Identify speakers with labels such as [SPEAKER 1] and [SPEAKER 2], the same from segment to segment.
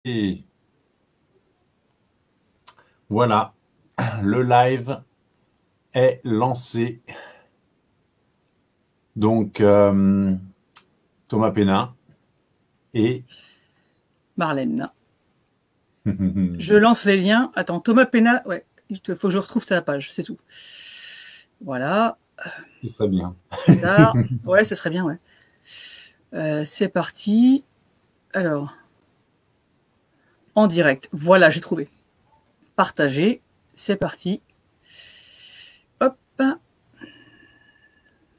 [SPEAKER 1] Et voilà, le live est lancé. Donc, Thomas Pénin et
[SPEAKER 2] Marlène. Je lance les liens. Attends, Thomas Pena, ouais, il faut que je retrouve ta page, c'est tout. Voilà.
[SPEAKER 1] c'est très bien.
[SPEAKER 2] Ça, ouais, ce serait bien, ouais. C'est parti. Alors, en direct. Voilà, j'ai trouvé. Partager. C'est parti. Hop.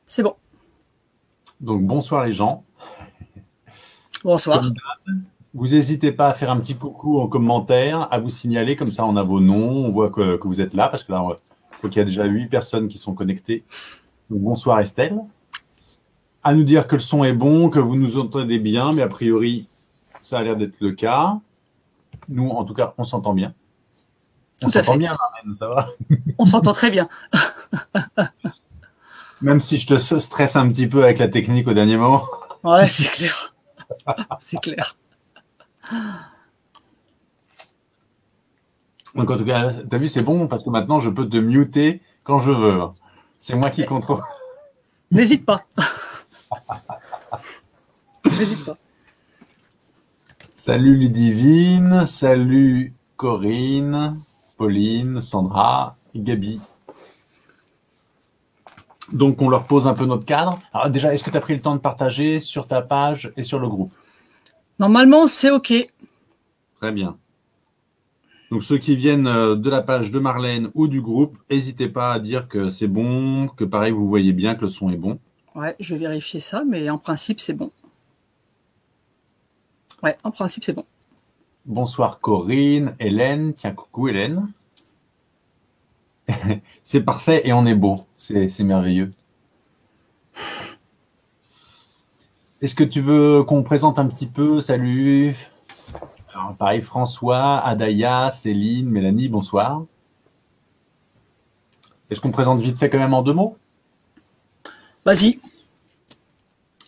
[SPEAKER 2] C'est bon.
[SPEAKER 1] Donc, bonsoir les gens.
[SPEAKER 2] Bonsoir.
[SPEAKER 1] Comme vous n'hésitez pas à faire un petit coucou en commentaire, à vous signaler, comme ça on a vos noms, on voit que vous êtes là, parce que là, je crois qu'il y a déjà 8 personnes qui sont connectées. Donc, bonsoir Estelle. À nous dire que le son est bon, que vous nous entendez bien, mais a priori, ça a l'air d'être le cas. Nous, en tout cas, on s'entend bien. On
[SPEAKER 2] Tout à
[SPEAKER 1] s'entend
[SPEAKER 2] fait.
[SPEAKER 1] bien, Marlène, ça va?
[SPEAKER 2] On s'entend très bien.
[SPEAKER 1] Même si je te stresse un petit peu avec la technique au dernier moment.
[SPEAKER 2] Ouais, c'est clair. C'est clair.
[SPEAKER 1] Donc en tout cas, t'as vu, c'est bon parce que maintenant je peux te muter quand je veux. C'est moi qui contrôle.
[SPEAKER 2] N'hésite pas. N'hésite pas.
[SPEAKER 1] Salut Ludivine, salut Corinne, Pauline, Sandra et Gabi. Donc on leur pose un peu notre cadre. Alors déjà, est-ce que tu as pris le temps de partager sur ta page et sur le groupe?
[SPEAKER 2] Normalement, c'est OK.
[SPEAKER 1] Très bien. Donc ceux qui viennent de la page de Marlène ou du groupe, n'hésitez pas à dire que c'est bon, que pareil, vous voyez bien que le son est bon.
[SPEAKER 2] Ouais, je vais vérifier ça, mais en principe, c'est bon. Ouais, en principe, c'est bon.
[SPEAKER 1] Bonsoir Corinne, Hélène. Tiens, coucou Hélène. C'est parfait et on est beau. C'est merveilleux. Est-ce que tu veux qu'on présente un petit peu? Salut. Alors, pareil, François, Adaya, Céline, Mélanie, bonsoir. Est-ce qu'on présente vite fait quand même en 2 mots?
[SPEAKER 2] Vas-y.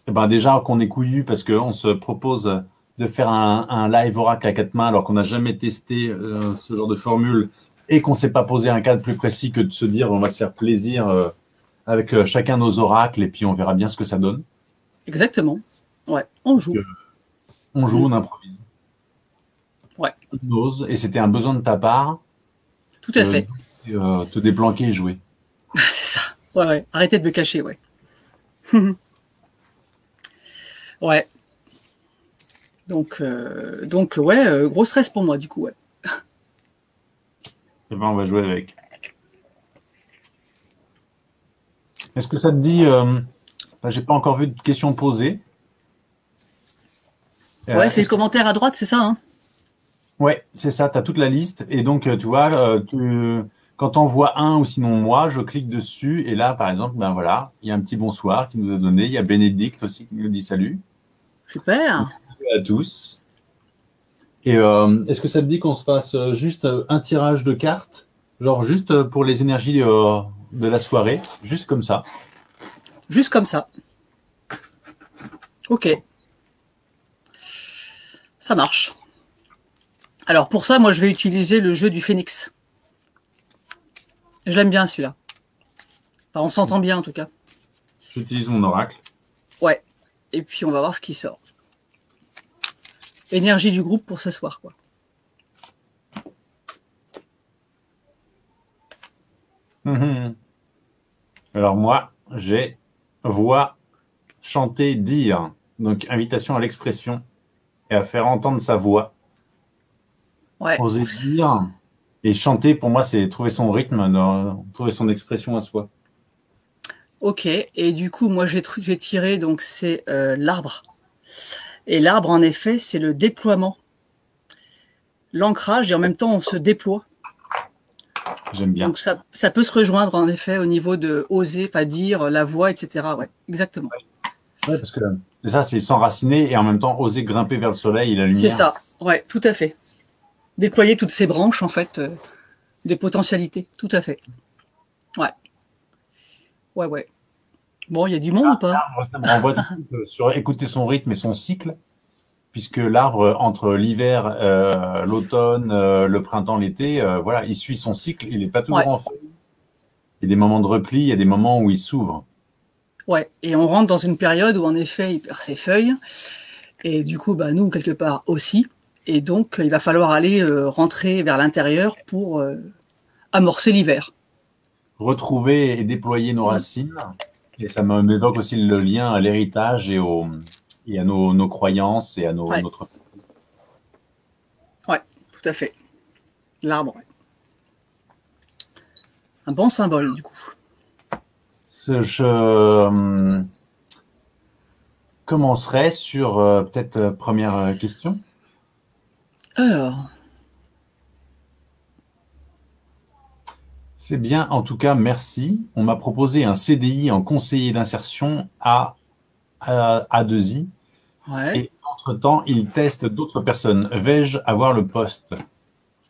[SPEAKER 1] Eh ben déjà qu'on est couillu parce qu'on se propose de faire un live oracle à 4 mains alors qu'on n'a jamais testé ce genre de formule et qu'on ne s'est pas posé un cadre plus précis que de se dire on va se faire plaisir avec chacun nos oracles et puis on verra bien ce que ça donne.
[SPEAKER 2] Exactement. Ouais, on joue.
[SPEAKER 1] On joue, on improvise.
[SPEAKER 2] Ouais,
[SPEAKER 1] On ose et c'était un besoin de ta part
[SPEAKER 2] tout à fait.
[SPEAKER 1] te déplanquer et jouer.
[SPEAKER 2] C'est ça. Ouais, ouais. Arrêtez de me cacher, ouais. Ouais. Donc ouais, gros stress pour moi, du coup, ouais.
[SPEAKER 1] Eh ben, on va jouer avec. Est-ce que ça te dit j'ai pas encore vu de questions posées.
[SPEAKER 2] Ouais, c'est le
[SPEAKER 1] Est-ce que
[SPEAKER 2] commentaire à droite, c'est ça, hein?
[SPEAKER 1] ouais, c'est ça, tu as toute la liste. Et donc, tu vois, quand on voit un ou sinon moi, je clique dessus. Et là, par exemple, ben voilà, il y a un petit bonsoir qui nous a donné. Il y a Bénédicte aussi qui nous dit salut. Donc,
[SPEAKER 2] Super.
[SPEAKER 1] salut à tous. Et est-ce que ça te dit qu'on se fasse juste un tirage de cartes? Genre juste pour les énergies de la soirée, juste comme ça.
[SPEAKER 2] Juste comme ça. Ok. Ça marche. Alors, pour ça, moi, je vais utiliser le jeu du Phénix. J'aime bien celui-là. Enfin, on s'entend bien, en tout cas.
[SPEAKER 1] J'utilise mon oracle.
[SPEAKER 2] Ouais. Et puis, on va voir ce qui sort. Énergie du groupe pour ce soir, quoi.
[SPEAKER 1] Alors moi, j'ai voix, chanter, dire. Donc invitation à l'expression et à faire entendre sa voix.
[SPEAKER 2] Ouais.
[SPEAKER 1] Oser dire et chanter, pour moi, c'est trouver son rythme, trouver son expression à soi.
[SPEAKER 2] Ok. Et du coup, moi, j'ai tiré, donc, c'est l'arbre. Et l'arbre, en effet, c'est le déploiement. L'ancrage, et en même temps, on se déploie.
[SPEAKER 1] J'aime bien.
[SPEAKER 2] Donc ça peut se rejoindre en effet au niveau de oser, enfin dire la voix, etc. Ouais, exactement.
[SPEAKER 1] Ouais, parce que c'est ça, c'est s'enraciner et en même temps oser grimper vers le soleil et la
[SPEAKER 2] C'est
[SPEAKER 1] lumière.
[SPEAKER 2] ça. Ouais, tout à fait. Déployer toutes ces branches en fait de potentialités. Tout à fait. Ouais. Ouais, ouais. Bon, il y a du monde ou pas?
[SPEAKER 1] Moi, ça me renvoie tout de suite, sur écouter son rythme et son cycle. puisque l'arbre, entre l'hiver, l'automne, le printemps, l'été, voilà, il suit son cycle, il n'est pas toujours
[SPEAKER 2] Ouais,
[SPEAKER 1] en feuilles. Il y a des moments de repli, il y a des moments où il s'ouvre.
[SPEAKER 2] ouais. Et on rentre dans une période où, en effet, il perd ses feuilles. Et du coup, bah, nous, quelque part aussi. Et donc, il va falloir aller rentrer vers l'intérieur pour amorcer l'hiver.
[SPEAKER 1] Retrouver et déployer nos racines, et ça m'évoque aussi le lien à l'héritage et à nos croyances et à
[SPEAKER 2] Ouais,
[SPEAKER 1] notre...
[SPEAKER 2] ouais, tout à fait. L'arbre, ouais. Un bon symbole, du coup.
[SPEAKER 1] Je commencerai sur peut-être première question.
[SPEAKER 2] Alors,
[SPEAKER 1] C'est bien, en tout cas, merci. On m'a proposé un CDI en conseiller d'insertion à 2I
[SPEAKER 2] ouais.
[SPEAKER 1] et entre-temps, il teste d'autres personnes. Vais-je avoir le poste?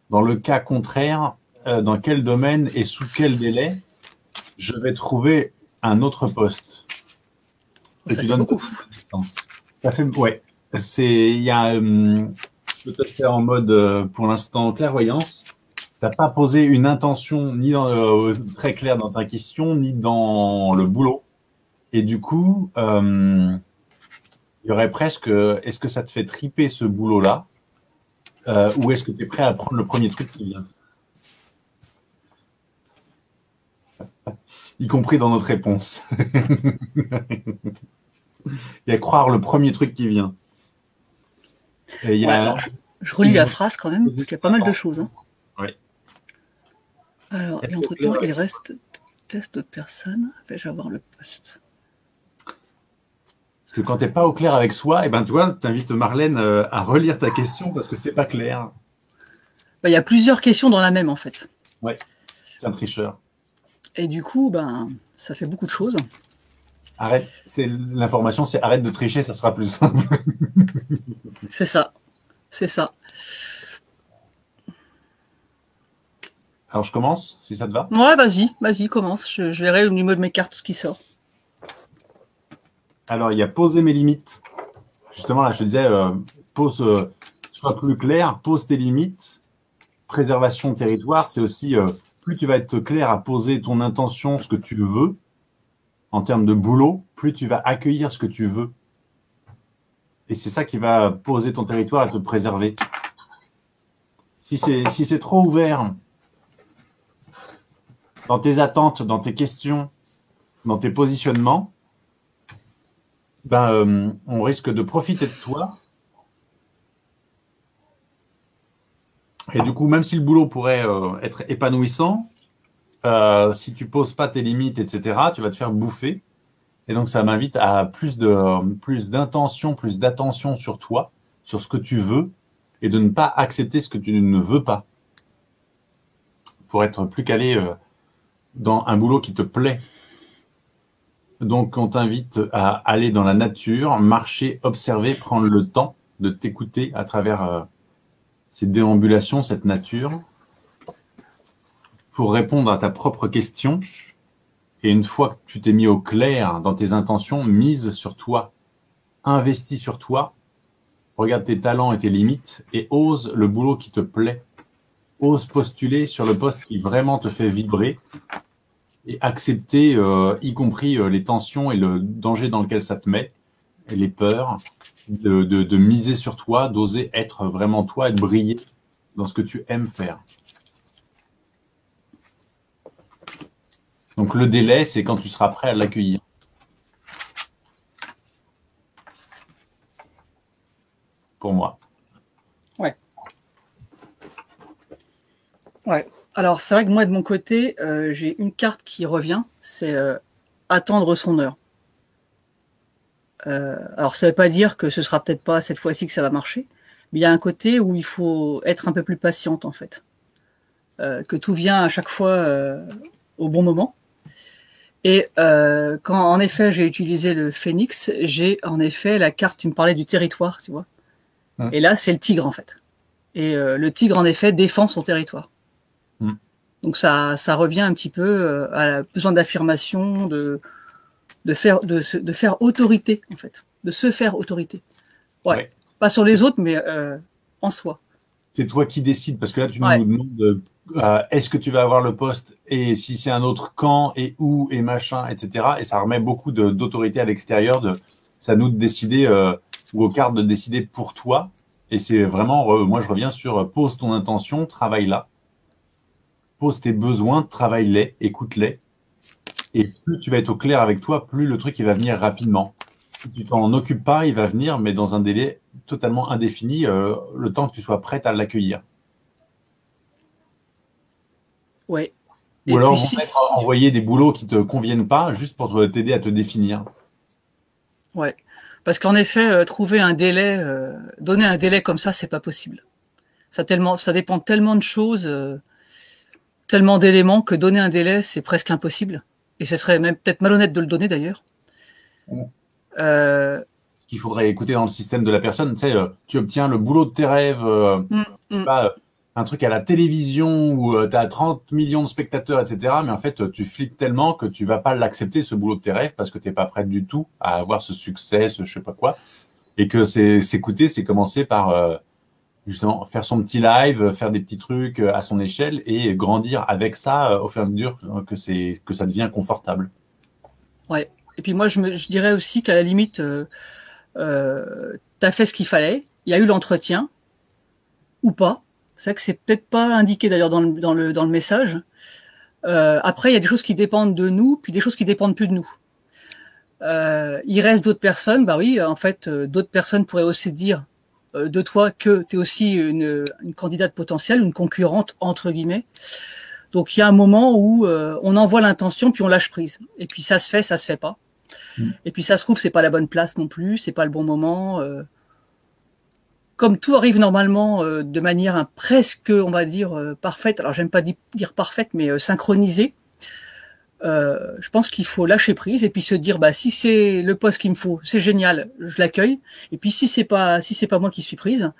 [SPEAKER 1] Dans le cas contraire, dans quel domaine et sous quel délai je vais trouver un autre poste? Et
[SPEAKER 2] Ça
[SPEAKER 1] tu
[SPEAKER 2] fait
[SPEAKER 1] donnes
[SPEAKER 2] beaucoup.
[SPEAKER 1] peut-être une distance. Ça fait, ouais. Il y a, je peux te faire en mode, pour l'instant, clairvoyance. T'as pas posé une intention ni très claire dans ta question, ni dans le boulot. Et du coup, il y aurait presque, est-ce que ça te fait triper ce boulot-là, ou est-ce que tu es prêt à prendre le premier truc qui vient, y compris dans notre réponse. Il y a croire le premier truc qui vient. Et il y
[SPEAKER 2] Ouais,
[SPEAKER 1] a
[SPEAKER 2] alors je relis la phrase quand même, parce qu'il y a pas mal de choses. Hein.
[SPEAKER 1] Ouais.
[SPEAKER 2] Alors, et entre-temps, il reste test d'autres personnes. Vais-je avoir le poste?
[SPEAKER 1] Parce que quand tu n'es pas au clair avec soi, et ben, tu vois, tu invites Marlène à relire ta question parce que c'est pas clair.
[SPEAKER 2] Bah, il y a plusieurs questions dans la même, en fait.
[SPEAKER 1] Ouais, c'est un tricheur.
[SPEAKER 2] Et du coup, ben, ça fait beaucoup de choses.
[SPEAKER 1] Arrête, l'information, c'est arrête de tricher, ça sera plus simple.
[SPEAKER 2] C'est ça. C'est ça.
[SPEAKER 1] Alors, je commence, si ça te va.
[SPEAKER 2] Ouais, vas-y, commence. Je verrai au niveau de mes cartes ce qui sort.
[SPEAKER 1] Alors, il y a poser mes limites. Justement, là, je te disais, sois plus clair, pose tes limites. Préservation de territoire, c'est aussi, plus tu vas être clair à poser ton intention, ce que tu veux, en termes de boulot, plus tu vas accueillir ce que tu veux. Et c'est ça qui va poser ton territoire et te préserver. Si c'est trop ouvert dans tes attentes, dans tes questions, dans tes positionnements, ben, on risque de profiter de toi. Et du coup, même si le boulot pourrait être épanouissant, si tu poses pas tes limites, etc., tu vas te faire bouffer. Et donc, ça m'invite à plus d'intention, plus d'attention sur toi, sur ce que tu veux, et de ne pas accepter ce que tu ne veux pas, pour être plus calé dans un boulot qui te plaît. Donc, on t'invite à aller dans la nature, marcher, observer, prendre le temps de t'écouter à travers ces déambulations, cette nature, pour répondre à ta propre question. Et une fois que tu t'es mis au clair dans tes intentions, mise sur toi, investis sur toi, regarde tes talents et tes limites et ose le boulot qui te plaît. Ose postuler sur le poste qui vraiment te fait vibrer et accepter, y compris les tensions et le danger dans lequel ça te met, et les peurs, de miser sur toi, d'oser être vraiment toi et de briller dans ce que tu aimes faire. Donc le délai, c'est quand tu seras prêt à l'accueillir. Pour moi.
[SPEAKER 2] Ouais. Ouais. Alors, c'est vrai que moi, de mon côté, j'ai une carte qui revient, c'est attendre son heure. Alors, ça ne veut pas dire que ce sera peut-être pas cette fois-ci que ça va marcher, mais il y a un côté où il faut être un peu plus patiente, en fait. Que tout vient à chaque fois au bon moment. Et quand, en effet, j'ai utilisé le phénix, j'ai en effet la carte, tu me parlais du territoire, tu vois. Et là, c'est le tigre, en fait. Et le tigre, en effet, défend son territoire. Donc ça revient un petit peu à la besoin d'affirmation, de faire autorité, en fait. De se faire autorité. Ouais. Pas sur les autres, mais en soi.
[SPEAKER 1] C'est toi qui décides, parce que là, tu nous
[SPEAKER 2] Ouais.
[SPEAKER 1] demandes est-ce que tu vas avoir le poste et si c'est un autre quand et où et machin, etc. Et ça remet beaucoup d'autorité à l'extérieur. C'est à nous de décider ou aux cartes de décider pour toi. Et c'est vraiment, moi, je reviens sur pose ton intention, travaille-la. Pose tes besoins, travaille-les, écoute-les. Et plus tu vas être au clair avec toi, plus le truc il va venir rapidement. Si tu t'en occupes pas, il va venir, mais dans un délai totalement indéfini, le temps que tu sois prête à l'accueillir.
[SPEAKER 2] Ouais.
[SPEAKER 1] Ou
[SPEAKER 2] Et
[SPEAKER 1] alors
[SPEAKER 2] puis
[SPEAKER 1] vous
[SPEAKER 2] si,
[SPEAKER 1] mettre à envoyer des boulots qui te conviennent pas, juste pour t'aider à te définir.
[SPEAKER 2] ouais. Parce qu'en effet, trouver un délai, donner un délai comme ça, c'est pas possible. Ça dépend tellement de choses, tellement d'éléments que donner un délai, c'est presque impossible. Et ce serait même peut-être malhonnête de le donner d'ailleurs. Euh,
[SPEAKER 1] Ce qu'il faudrait écouter dans le système de la personne, tu sais, tu obtiens le boulot de tes rêves,
[SPEAKER 2] mm,
[SPEAKER 1] je sais
[SPEAKER 2] mm,
[SPEAKER 1] pas, un truc à la télévision où tu as 30 millions de spectateurs, etc. Mais en fait, tu flippes tellement que tu vas pas l'accepter, ce boulot de tes rêves, parce que t'es pas prête du tout à avoir ce succès, ce je sais pas quoi. Et que s'écouter, c'est commencer par justement faire son petit live, faire des petits trucs à son échelle et grandir avec ça au fur et à mesure que ça devient confortable.
[SPEAKER 2] ouais. Et puis moi, je dirais aussi qu'à la limite, t'as fait ce qu'il fallait, il y a eu l'entretien, ou pas. C'est vrai que c'est peut-être pas indiqué d'ailleurs dans le message. Après, il y a des choses qui dépendent de nous, puis des choses qui dépendent plus de nous. Il reste d'autres personnes, bah oui, en fait, d'autres personnes pourraient aussi dire de toi que tu es aussi une candidate potentielle, une concurrente entre guillemets. Donc il y a un moment où on envoie l'intention puis on lâche prise. Et puis ça se fait pas.
[SPEAKER 1] Mm.
[SPEAKER 2] Et puis ça se trouve c'est pas la bonne place non plus, c'est pas le bon moment. Comme tout arrive normalement de manière presque, on va dire parfaite. Alors j'aime pas dire parfaite, mais synchronisée. Je pense qu'il faut lâcher prise et puis se dire bah si c'est le poste qu'il me faut, c'est génial, je l'accueille. Et puis si c'est pas moi qui suis prise,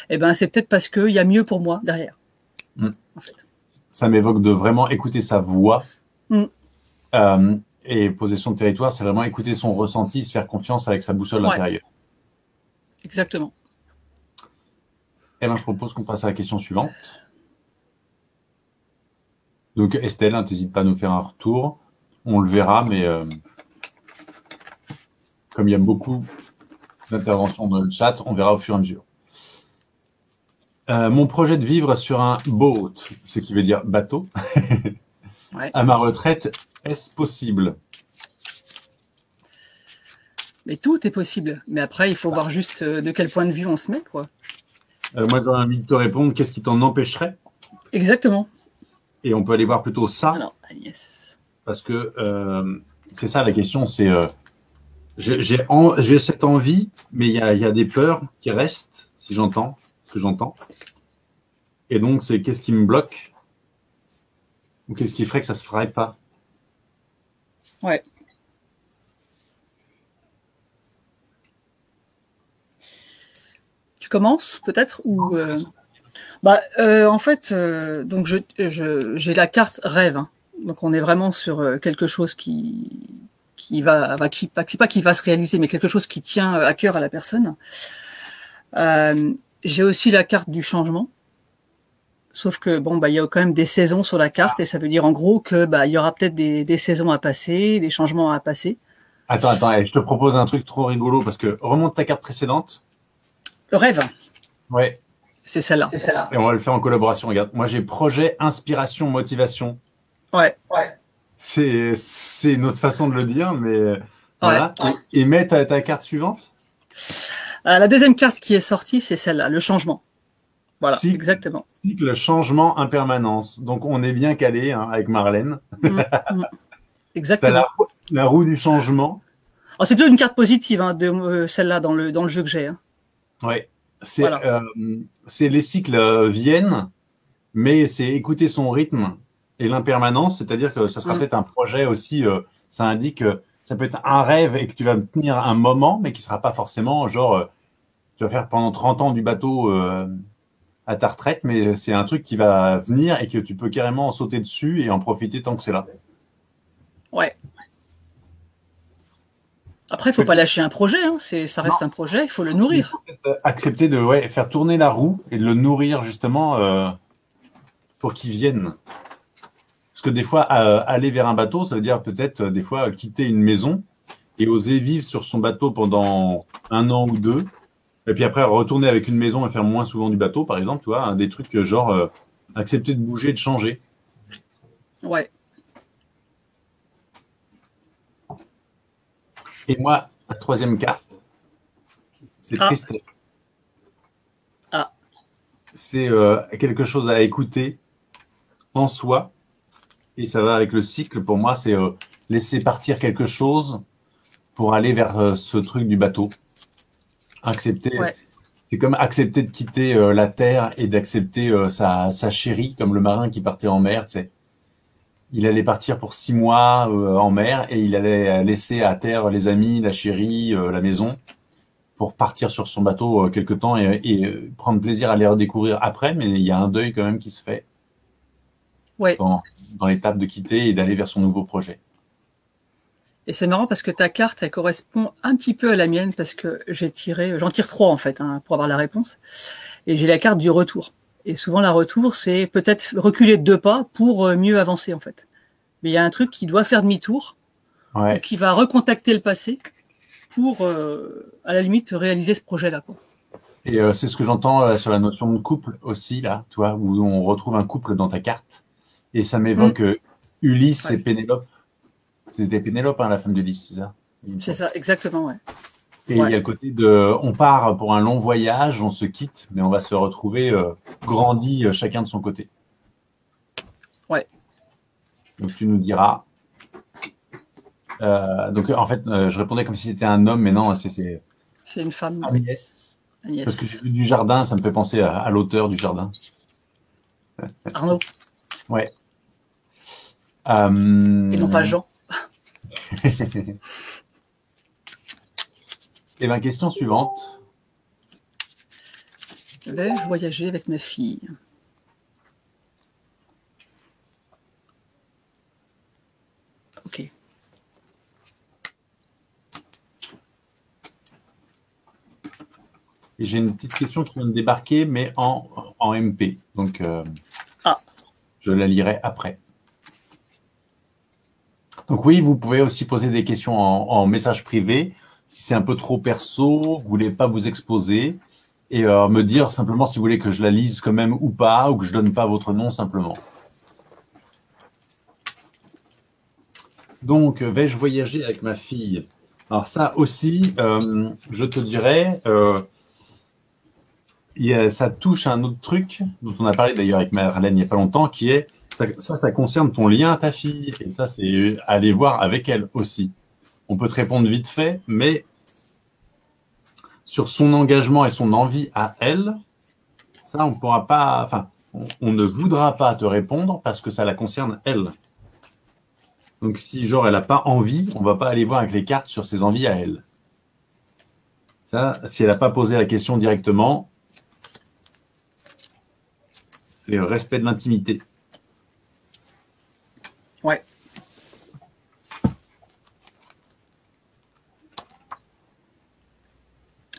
[SPEAKER 2] eh ben c'est peut-être parce qu'il y a mieux pour moi derrière.
[SPEAKER 1] Mm.
[SPEAKER 2] En fait.
[SPEAKER 1] Ça m'évoque de vraiment écouter sa voix.
[SPEAKER 2] Mm.
[SPEAKER 1] Et poser son territoire, c'est vraiment écouter son ressenti, se faire confiance avec sa boussole
[SPEAKER 2] Ouais,
[SPEAKER 1] intérieure.
[SPEAKER 2] exactement.
[SPEAKER 1] Et ben, je propose qu'on passe à la question suivante. Donc Estelle, n'hésite pas à nous faire un retour. On le verra, mais comme il y a beaucoup d'interventions dans le chat, on verra au fur et à mesure. Mon projet de vivre sur un boat, ce qui veut dire bateau,
[SPEAKER 2] Ouais.
[SPEAKER 1] à ma retraite, est-ce possible?
[SPEAKER 2] Mais tout est possible. Mais après, il faut voir juste de quel point de vue on se met, quoi.
[SPEAKER 1] Moi, j'aurais envie de te répondre, qu'est-ce qui t'en empêcherait?
[SPEAKER 2] Exactement.
[SPEAKER 1] Et on peut aller voir plutôt ça,
[SPEAKER 2] Alors, Agnès.
[SPEAKER 1] parce que c'est ça la question, c'est j'ai cette envie, mais il y a des peurs qui restent, si j'entends ce que j'entends. Et donc, c'est qu'est-ce qui me bloque ou qu'est-ce qui ferait que ça se ferait pas?
[SPEAKER 2] Ouais. Tu commences peut-être ou en fait, donc j'ai la carte rêve. Hein. Donc on est vraiment sur quelque chose qui pas qui va se réaliser, mais quelque chose qui tient à cœur à la personne. J'ai aussi la carte du changement. Sauf que bon il y a quand même des saisons sur la carte et ça veut dire en gros que il y aura peut-être des saisons à passer, des changements à passer.
[SPEAKER 1] Attends, allez, je te propose un truc trop rigolo parce que remonte ta carte précédente.
[SPEAKER 2] Le rêve,
[SPEAKER 1] Ouais.
[SPEAKER 2] c'est celle-là.
[SPEAKER 1] Et on va le faire en collaboration. Regarde, moi j'ai projet, inspiration, motivation.
[SPEAKER 2] Ouais.
[SPEAKER 1] C'est une autre façon de le dire, mais voilà.
[SPEAKER 2] Ouais.
[SPEAKER 1] Et mets ta carte suivante.
[SPEAKER 2] La deuxième carte qui est sortie, c'est celle-là, le changement. Voilà, exactement.
[SPEAKER 1] Cycle, changement, impermanence. Donc on est bien calé hein, avec Marlène.
[SPEAKER 2] Exactement.
[SPEAKER 1] La roue du changement.
[SPEAKER 2] Alors, c'est plutôt une carte positive hein, de celle-là dans le jeu que j'ai. Hein.
[SPEAKER 1] Ouais. C'est les cycles viennent, mais c'est écouter son rythme et l'impermanence, c'est-à-dire que ça sera peut-être un projet aussi. Ça indique ça peut être un rêve et que tu vas tenir un moment, mais qui sera pas forcément genre tu vas faire pendant 30 ans du bateau à ta retraite, mais c'est un truc qui va venir et que tu peux carrément en sauter dessus et en profiter tant que c'est là.
[SPEAKER 2] Ouais. Après, il faut pas lâcher un projet, hein. Ça reste
[SPEAKER 1] Non,
[SPEAKER 2] un projet, il faut le
[SPEAKER 1] il faut
[SPEAKER 2] nourrir.
[SPEAKER 1] peut-être accepter de faire tourner la roue et de le nourrir justement pour qu'il vienne. Parce que des fois, aller vers un bateau, ça veut dire peut-être des fois quitter une maison et oser vivre sur son bateau pendant 1 an ou 2. Et puis après, retourner avec une maison et faire moins souvent du bateau, par exemple, tu vois, des trucs genre accepter de bouger, de changer.
[SPEAKER 2] Ouais.
[SPEAKER 1] Et moi, la troisième carte, c'est
[SPEAKER 2] Ah,
[SPEAKER 1] tristesse.
[SPEAKER 2] ah,
[SPEAKER 1] C'est quelque chose à écouter en soi. Et ça va avec le cycle. Pour moi, c'est laisser partir quelque chose pour aller vers ce truc du bateau. Accepter,
[SPEAKER 2] ouais.
[SPEAKER 1] c'est comme accepter de quitter la terre et d'accepter sa chérie, comme le marin qui partait en mer, tu sais. Il allait partir pour 6 mois en mer et il allait laisser à terre les amis, la chérie, la maison, pour partir sur son bateau quelque temps et prendre plaisir à les redécouvrir après. Mais il y a un deuil quand même qui se fait
[SPEAKER 2] Ouais.
[SPEAKER 1] dans l'étape de quitter et d'aller vers son nouveau projet.
[SPEAKER 2] Et c'est marrant parce que ta carte, elle correspond un petit peu à la mienne parce que j'en tire 3 en fait, hein, pour avoir la réponse. Et j'ai la carte du retour. Et souvent, la retour, c'est peut-être reculer de 2 pas pour mieux avancer en fait. Mais il y a un truc qui doit faire demi-tour ou
[SPEAKER 1] Ouais.
[SPEAKER 2] qui va recontacter le passé pour, à la limite, réaliser ce projet-là, quoi.
[SPEAKER 1] Et c'est ce que j'entends sur la notion de couple aussi, là, tu vois, où on retrouve un couple dans ta carte. Et ça
[SPEAKER 2] Mm.
[SPEAKER 1] m'évoque Ulysse et
[SPEAKER 2] Ouais.
[SPEAKER 1] Pénélope. C'était Pénélope, hein, la femme d'Ulysse, c'est ça? Il me
[SPEAKER 2] C'est
[SPEAKER 1] semble.
[SPEAKER 2] ça, exactement, ouais.
[SPEAKER 1] Et il
[SPEAKER 2] Ouais.
[SPEAKER 1] y a le côté de, on part pour un long voyage, on se quitte, mais on va se retrouver grandis chacun de son côté.
[SPEAKER 2] Ouais.
[SPEAKER 1] Donc tu nous diras. Donc en fait, je répondais comme si c'était un homme, mais non, c'est
[SPEAKER 2] C'est une femme, oui.
[SPEAKER 1] Agnès. Parce que j'ai
[SPEAKER 2] Agnès.
[SPEAKER 1] vu du jardin, ça me fait penser à l'auteur du jardin.
[SPEAKER 2] Arnaud.
[SPEAKER 1] Ouais.
[SPEAKER 2] Et non pas
[SPEAKER 1] Euh,
[SPEAKER 2] Jean.
[SPEAKER 1] et bien, question suivante.
[SPEAKER 2] Vais-je voyager avec ma fille? Ok.
[SPEAKER 1] Et j'ai une petite question qui vient de débarquer, mais en MP. Donc,
[SPEAKER 2] Ah,
[SPEAKER 1] je la lirai après. Donc oui, vous pouvez aussi poser des questions en message privé. Si c'est un peu trop perso, vous voulez pas vous exposer. Et me dire simplement si vous voulez que je la lise quand même ou pas, ou que je donne pas votre nom simplement. Donc, vais-je voyager avec ma fille? Alors ça aussi, je te dirais, ça touche à un autre truc dont on a parlé d'ailleurs avec Marlène il n'y a pas longtemps, qui est, ça concerne ton lien à ta fille. Et ça, c'est aller voir avec elle aussi. On peut te répondre vite fait, mais sur son engagement et son envie à elle, ça, on pourra pas, enfin, on ne voudra pas te répondre parce que ça la concerne elle. Donc si genre elle n'a pas envie, on va pas aller voir avec les cartes sur ses envies à elle. Ça, si elle n'a pas posé la question directement, c'est le respect de l'intimité.
[SPEAKER 2] ouais.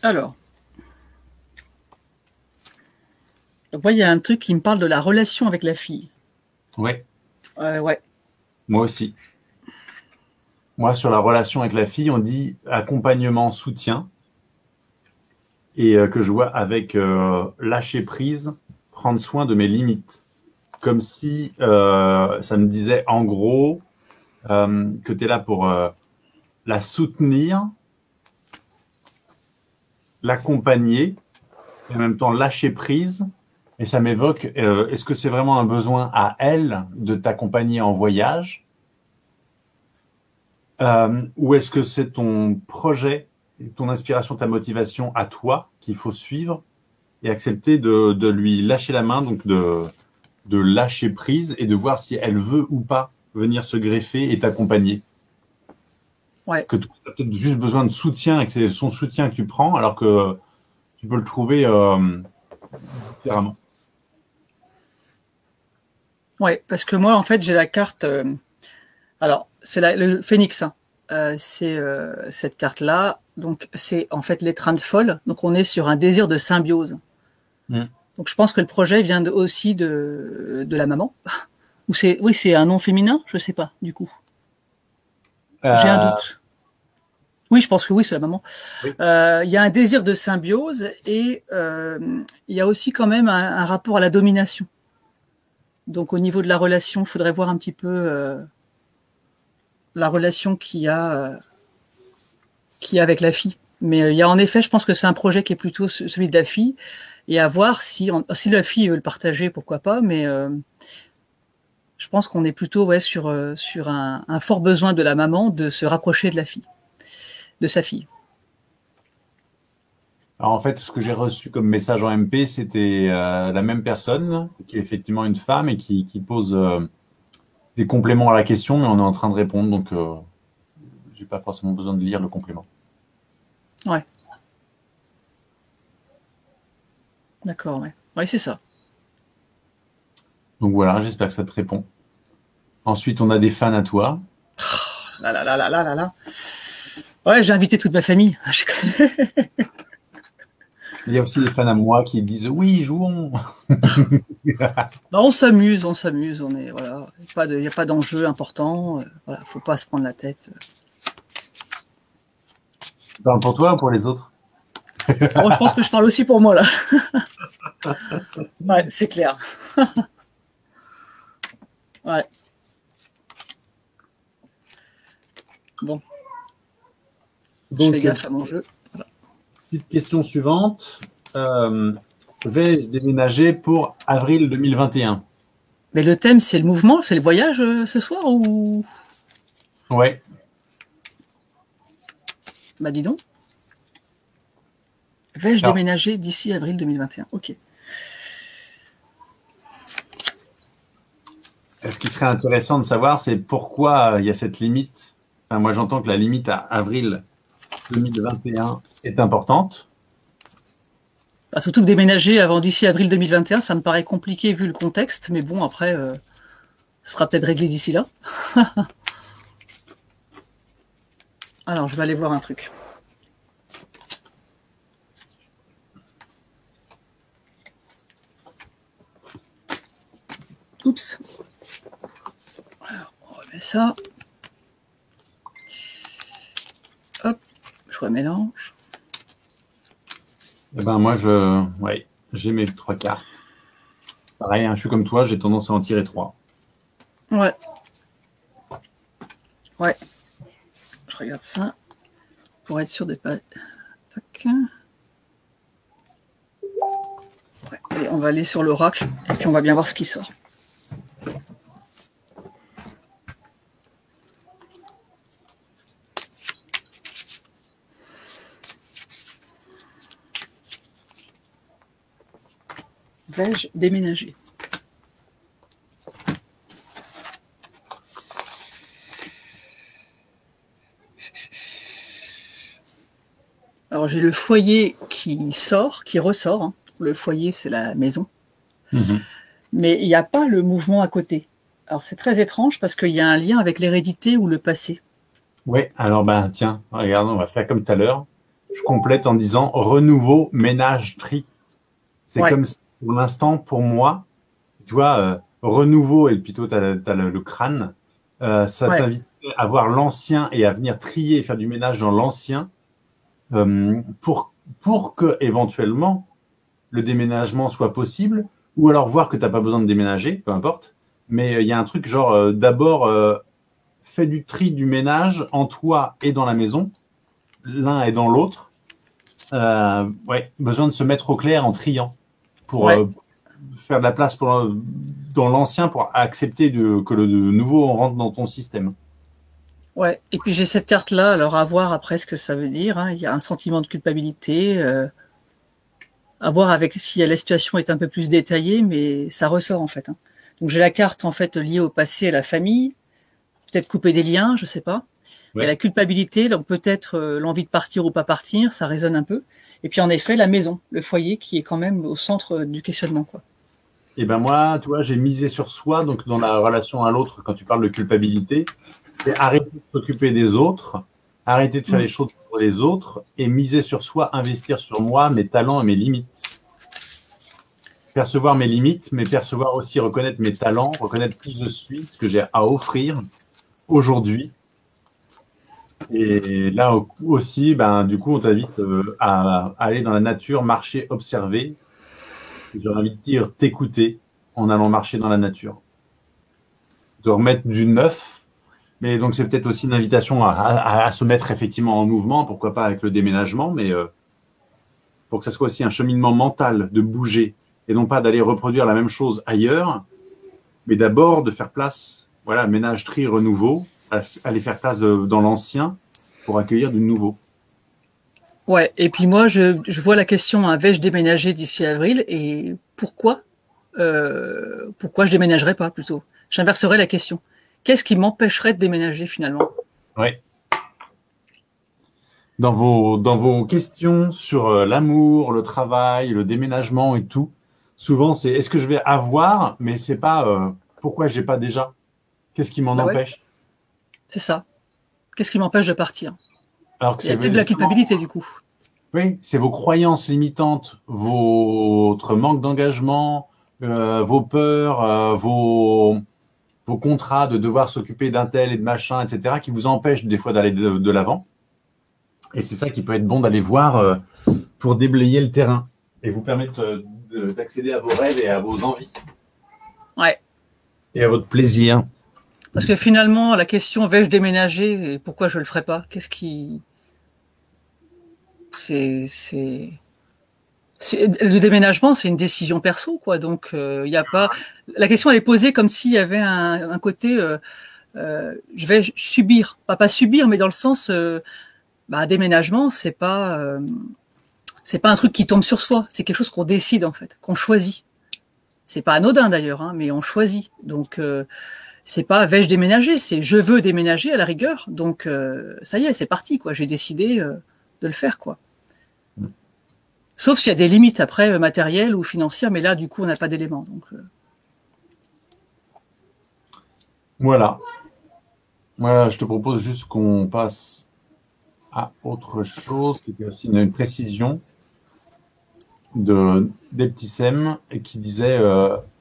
[SPEAKER 2] Alors, donc moi, il y a un truc qui me parle de la relation avec la fille.
[SPEAKER 1] Ouais,
[SPEAKER 2] Ouais.
[SPEAKER 1] moi aussi. Moi, sur la relation avec la fille, on dit accompagnement, soutien, et que je vois avec lâcher prise, prendre soin de mes limites. Comme si ça me disait en gros que tu es là pour la soutenir, l'accompagner, et en même temps lâcher prise. Et ça m'évoque, est-ce que c'est vraiment un besoin à elle de t'accompagner en voyage ou est-ce que c'est ton projet, ton inspiration, ta motivation à toi qu'il faut suivre et accepter de lui lâcher la main, donc de lâcher prise et de voir si elle veut ou pas venir se greffer et t'accompagner.
[SPEAKER 2] Ouais.
[SPEAKER 1] Que tu as peut-être juste besoin de soutien et que c'est son soutien que tu prends alors que tu peux le trouver différemment.
[SPEAKER 2] Ouais. Parce que moi, en fait, j'ai la carte. Alors, c'est le phénix, hein. c'est cette carte-là. Donc, c'est en fait l'étreinte folle. Donc, on est sur un désir de symbiose.
[SPEAKER 1] Mm.
[SPEAKER 2] Donc, je pense que le projet vient aussi de la maman. Ou c'est, oui, c'est un nom féminin, je sais pas, du coup. J'ai un doute. Oui, je pense que oui, c'est la maman.
[SPEAKER 1] Oui.
[SPEAKER 2] Il y a un désir de symbiose et il y a aussi quand même un rapport à la domination. Donc, au niveau de la relation, il faudrait voir un petit peu la relation qu'il y a avec la fille. Mais il y a en effet, je pense que c'est un projet qui est plutôt celui de la fille, et à voir si la fille veut le partager, pourquoi pas. Mais je pense qu'on est plutôt sur un fort besoin de la maman de se rapprocher de la fille, de sa fille.
[SPEAKER 1] Alors en fait, ce que j'ai reçu comme message en MP, c'était la même personne, qui est effectivement une femme et qui pose des compléments à la question, mais on est en train de répondre, donc j'ai pas forcément besoin de lire le complément.
[SPEAKER 2] Ouais. D'accord, ouais. Ouais, c'est ça.
[SPEAKER 1] Donc voilà, j'espère que ça te répond. Ensuite, on a des fans à toi.
[SPEAKER 2] Là, là, là, là, là, là, là. Ouais, j'ai invité toute ma famille.
[SPEAKER 1] Il y a aussi des fans à moi qui disent oui, jouons.
[SPEAKER 2] Non, on s'amuse, on est voilà, il n'y a pas d'enjeu important, voilà, faut pas se prendre la tête.
[SPEAKER 1] Tu parles pour toi ou pour les autres?
[SPEAKER 2] Bon, je pense que je parle aussi pour moi là. Ouais, c'est clair. Ouais. Bon. Donc, je fais gaffe à mon jeu. Voilà.
[SPEAKER 1] Petite question suivante. Vais-je déménager pour avril 2021?
[SPEAKER 2] Mais le thème, c'est le mouvement, c'est le voyage ce soir ou?
[SPEAKER 1] Ouais.
[SPEAKER 2] Bah dis donc. Vais-je déménager d'ici avril 2021? Ok.
[SPEAKER 1] Ce qui serait intéressant de savoir, c'est pourquoi il y a cette limite. Enfin, moi, j'entends que la limite à avril 2021 est importante.
[SPEAKER 2] Bah, surtout que déménager avant d'ici avril 2021, ça me paraît compliqué vu le contexte, mais bon, après, ce sera peut-être réglé d'ici là. Alors, je vais aller voir un truc. Oups. Alors, on remet ça. Hop, je remélange.
[SPEAKER 1] Eh ben, moi, j'ai mes 3 cartes. Pareil, hein, je suis comme toi, j'ai tendance à en tirer 3.
[SPEAKER 2] Ouais. Ouais. Je regarde ça pour être sûr de pas. Tac. Ouais. Allez, on va aller sur l'oracle et puis on va bien voir ce qui sort. Vais-je déménager? Alors j'ai le foyer qui sort, qui ressort. Hein. Le foyer, c'est la maison.
[SPEAKER 1] Mmh.
[SPEAKER 2] Mais il n'y a pas le mouvement à côté. Alors c'est très étrange parce qu'il y a un lien avec l'hérédité ou le passé.
[SPEAKER 1] Ouais, alors ben tiens, regarde, on va faire comme tout à l'heure. Je complète en disant renouveau, ménage, tri. C'est comme pour l'instant, pour moi, tu vois, renouveau, et plutôt tu as, le crâne, ça t'invite à voir l'ancien et à venir trier et faire du ménage dans l'ancien pour que éventuellement le déménagement soit possible, ou alors voir que tu n'as pas besoin de déménager, peu importe. Mais il y a un truc genre d'abord fais du tri, du ménage en toi et dans la maison, l'un et dans l'autre. Besoin de se mettre au clair en triant pour faire de la place dans l'ancien pour accepter que le nouveau rentre dans ton système.
[SPEAKER 2] Ouais, et puis j'ai cette carte-là, alors à voir après ce que ça veut dire. Hein. Il y a un sentiment de culpabilité, à voir avec si la situation est un peu plus détaillée, mais ça ressort en fait. Hein. Donc j'ai la carte en fait liée au passé, à la famille, peut-être couper des liens, je sais pas. Ouais. Et la culpabilité, donc peut-être l'envie de partir ou pas partir, ça résonne un peu. Et puis en effet, la maison, le foyer qui est quand même au centre du questionnement, quoi.
[SPEAKER 1] Et ben moi, tu vois, j'ai misé sur soi, donc dans la relation à l'autre, quand tu parles de culpabilité, C'est arrêter de s'occuper des autres, arrêter de faire les choses pour les autres et miser sur soi, investir sur moi, mes talents et mes limites. Percevoir mes limites, mais percevoir aussi, reconnaître mes talents, reconnaître qui je suis, ce que j'ai à offrir aujourd'hui. Et là aussi, ben, du coup, on t'invite à aller dans la nature, marcher, observer. J'ai envie de dire t'écouter en allant marcher dans la nature. De remettre du neuf. Mais donc, c'est peut-être aussi une invitation à se mettre effectivement en mouvement, pourquoi pas avec le déménagement, mais pour que ça soit aussi un cheminement mental de bouger et non pas d'aller reproduire la même chose ailleurs, mais d'abord de faire place, voilà, ménage, tri, renouveau, aller faire place dans l'ancien pour accueillir du nouveau.
[SPEAKER 2] Ouais, et puis moi, je vois la question, hein, vais-je déménager d'ici avril et pourquoi je déménagerais pas plutôt? J'inverserais la question. Qu'est-ce qui m'empêcherait de déménager finalement?
[SPEAKER 1] Oui. Dans vos questions sur l'amour, le travail, le déménagement et tout, souvent c'est est-ce que je vais avoir, mais c'est pas pourquoi j'ai pas déjà. Qu'est-ce qui m'en empêche?
[SPEAKER 2] C'est ça. Qu'est-ce qui m'empêche de partir?
[SPEAKER 1] Alors que
[SPEAKER 2] il y a peut-être de la culpabilité du coup.
[SPEAKER 1] Oui, c'est vos croyances limitantes, votre manque d'engagement, vos peurs, vos contrats de devoir s'occuper d'un tel et de machin, etc., qui vous empêchent des fois d'aller de l'avant. Et c'est ça qui peut être bon d'aller voir pour déblayer le terrain et vous permettre d'accéder à vos rêves et à vos envies.
[SPEAKER 2] Ouais.
[SPEAKER 1] Et à votre plaisir.
[SPEAKER 2] Parce que finalement, la question vais-je déménager et pourquoi je le ferai pas? Qu'est-ce qui... Le déménagement, c'est une décision perso, quoi. Donc, il y a pas... La question, elle est posée comme s'il y avait un côté... je vais subir. Pas subir, mais dans le sens... déménagement, c'est pas un truc qui tombe sur soi. C'est quelque chose qu'on décide, en fait, qu'on choisit. C'est pas anodin, d'ailleurs, hein, mais on choisit. Donc... c'est pas vais-je déménager, c'est je veux déménager à la rigueur. Donc ça y est, c'est parti quoi. J'ai décidé de le faire quoi. Sauf s'il y a des limites après matérielles ou financières, mais là du coup on n'a pas d'éléments. Donc
[SPEAKER 1] voilà. Voilà, je te propose juste qu'on passe à autre chose qui était aussi une précision d'Eptissem qui disait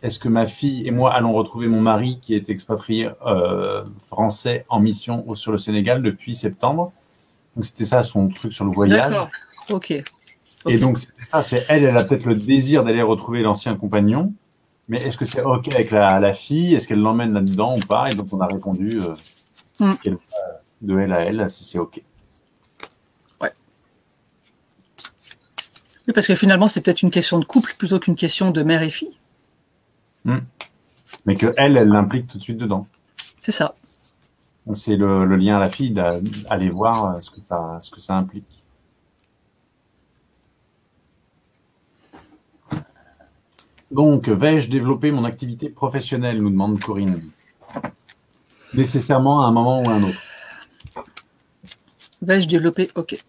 [SPEAKER 1] est-ce que ma fille et moi allons retrouver mon mari qui est expatrié français en mission sur le Sénégal depuis septembre. Donc c'était ça son truc sur le voyage.
[SPEAKER 2] D'accord, ok.
[SPEAKER 1] Et donc c'était ça, c'est elle a peut-être le désir d'aller retrouver l'ancien compagnon, mais est-ce que c'est ok avec la fille, est-ce qu'elle l'emmène là-dedans ou pas? Et donc on a répondu de elle à elle, si c'est ok.
[SPEAKER 2] Oui, parce que finalement, c'est peut-être une question de couple plutôt qu'une question de mère et fille.
[SPEAKER 1] Mais que elle l'implique tout de suite dedans.
[SPEAKER 2] C'est ça.
[SPEAKER 1] C'est le lien à la fille d'aller voir ce que ça implique. Donc, vais-je développer mon activité professionnelle, nous demande Corinne. Nécessairement à un moment ou à un autre.
[SPEAKER 2] Vais-je développer? Ok.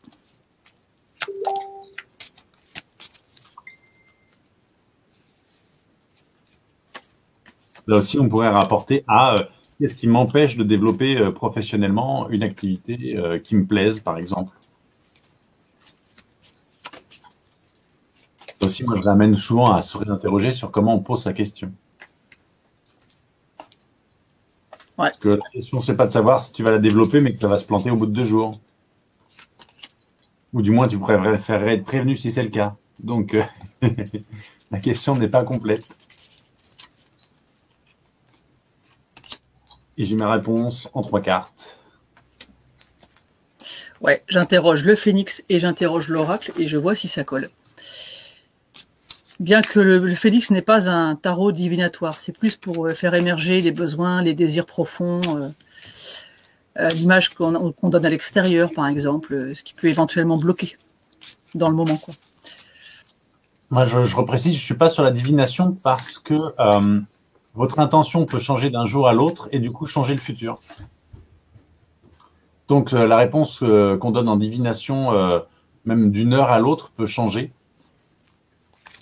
[SPEAKER 1] Là aussi, on pourrait rapporter à qu'est-ce qui m'empêche de développer professionnellement une activité qui me plaise, par exemple. Là aussi, moi, je ramène souvent à se réinterroger sur comment on pose sa question.
[SPEAKER 2] Ouais.
[SPEAKER 1] Parce que la question, c'est pas de savoir si tu vas la développer, mais que ça va se planter au bout de 2 jours. Ou du moins, tu préférerais être prévenu si c'est le cas. Donc, la question n'est pas complète. Et j'ai ma réponse en 3 cartes.
[SPEAKER 2] Ouais, j'interroge le phénix et j'interroge l'oracle et je vois si ça colle. Bien que le phénix n'est pas un tarot divinatoire, c'est plus pour faire émerger les besoins, les désirs profonds, l'image qu'on donne à l'extérieur, par exemple, ce qui peut éventuellement bloquer dans le moment, quoi.
[SPEAKER 1] Moi, je reprécise, je ne suis pas sur la divination parce que votre intention peut changer d'un jour à l'autre et du coup changer le futur. Donc la réponse qu'on donne en divination, même d'une heure à l'autre, peut changer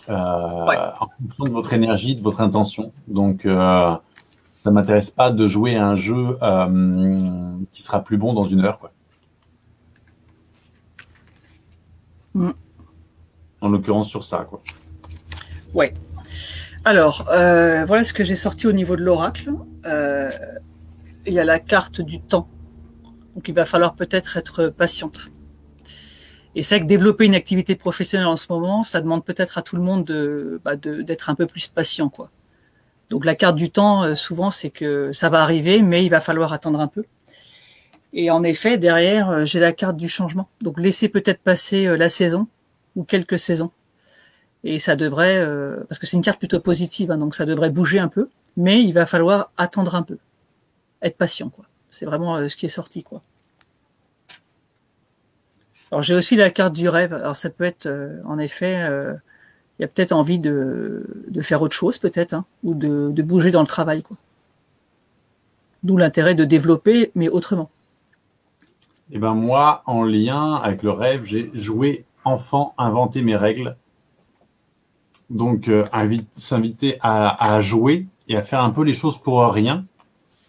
[SPEAKER 1] en fonction de votre énergie, de votre intention. Donc Ça m'intéresse pas de jouer à un jeu qui sera plus bon dans 1 heure, quoi.
[SPEAKER 2] Mm.
[SPEAKER 1] En l'occurrence sur ça, quoi.
[SPEAKER 2] Ouais. Alors, voilà ce que j'ai sorti au niveau de l'oracle. Il y a la carte du temps. Donc il va falloir peut-être être patiente. Et c'est vrai que développer une activité professionnelle en ce moment, ça demande peut-être à tout le monde d'être un peu plus patient, quoi. Donc la carte du temps, souvent, c'est que ça va arriver, mais il va falloir attendre un peu. Et en effet, derrière, j'ai la carte du changement. Donc laissez peut-être passer la saison ou quelques saisons. Et ça devrait, parce que c'est une carte plutôt positive, hein, donc ça devrait bouger un peu, mais il va falloir attendre un peu, être patient, quoi. C'est vraiment ce qui est sorti, quoi. Alors j'ai aussi la carte du rêve. Alors ça peut être, en effet, il y a peut-être envie de faire autre chose, peut-être, hein, ou de bouger dans le travail, quoi. D'où l'intérêt de développer, mais autrement.
[SPEAKER 1] Et ben moi, en lien avec le rêve, j'ai joué enfant, inventer mes règles. Donc, s'inviter à jouer et à faire un peu les choses pour rien.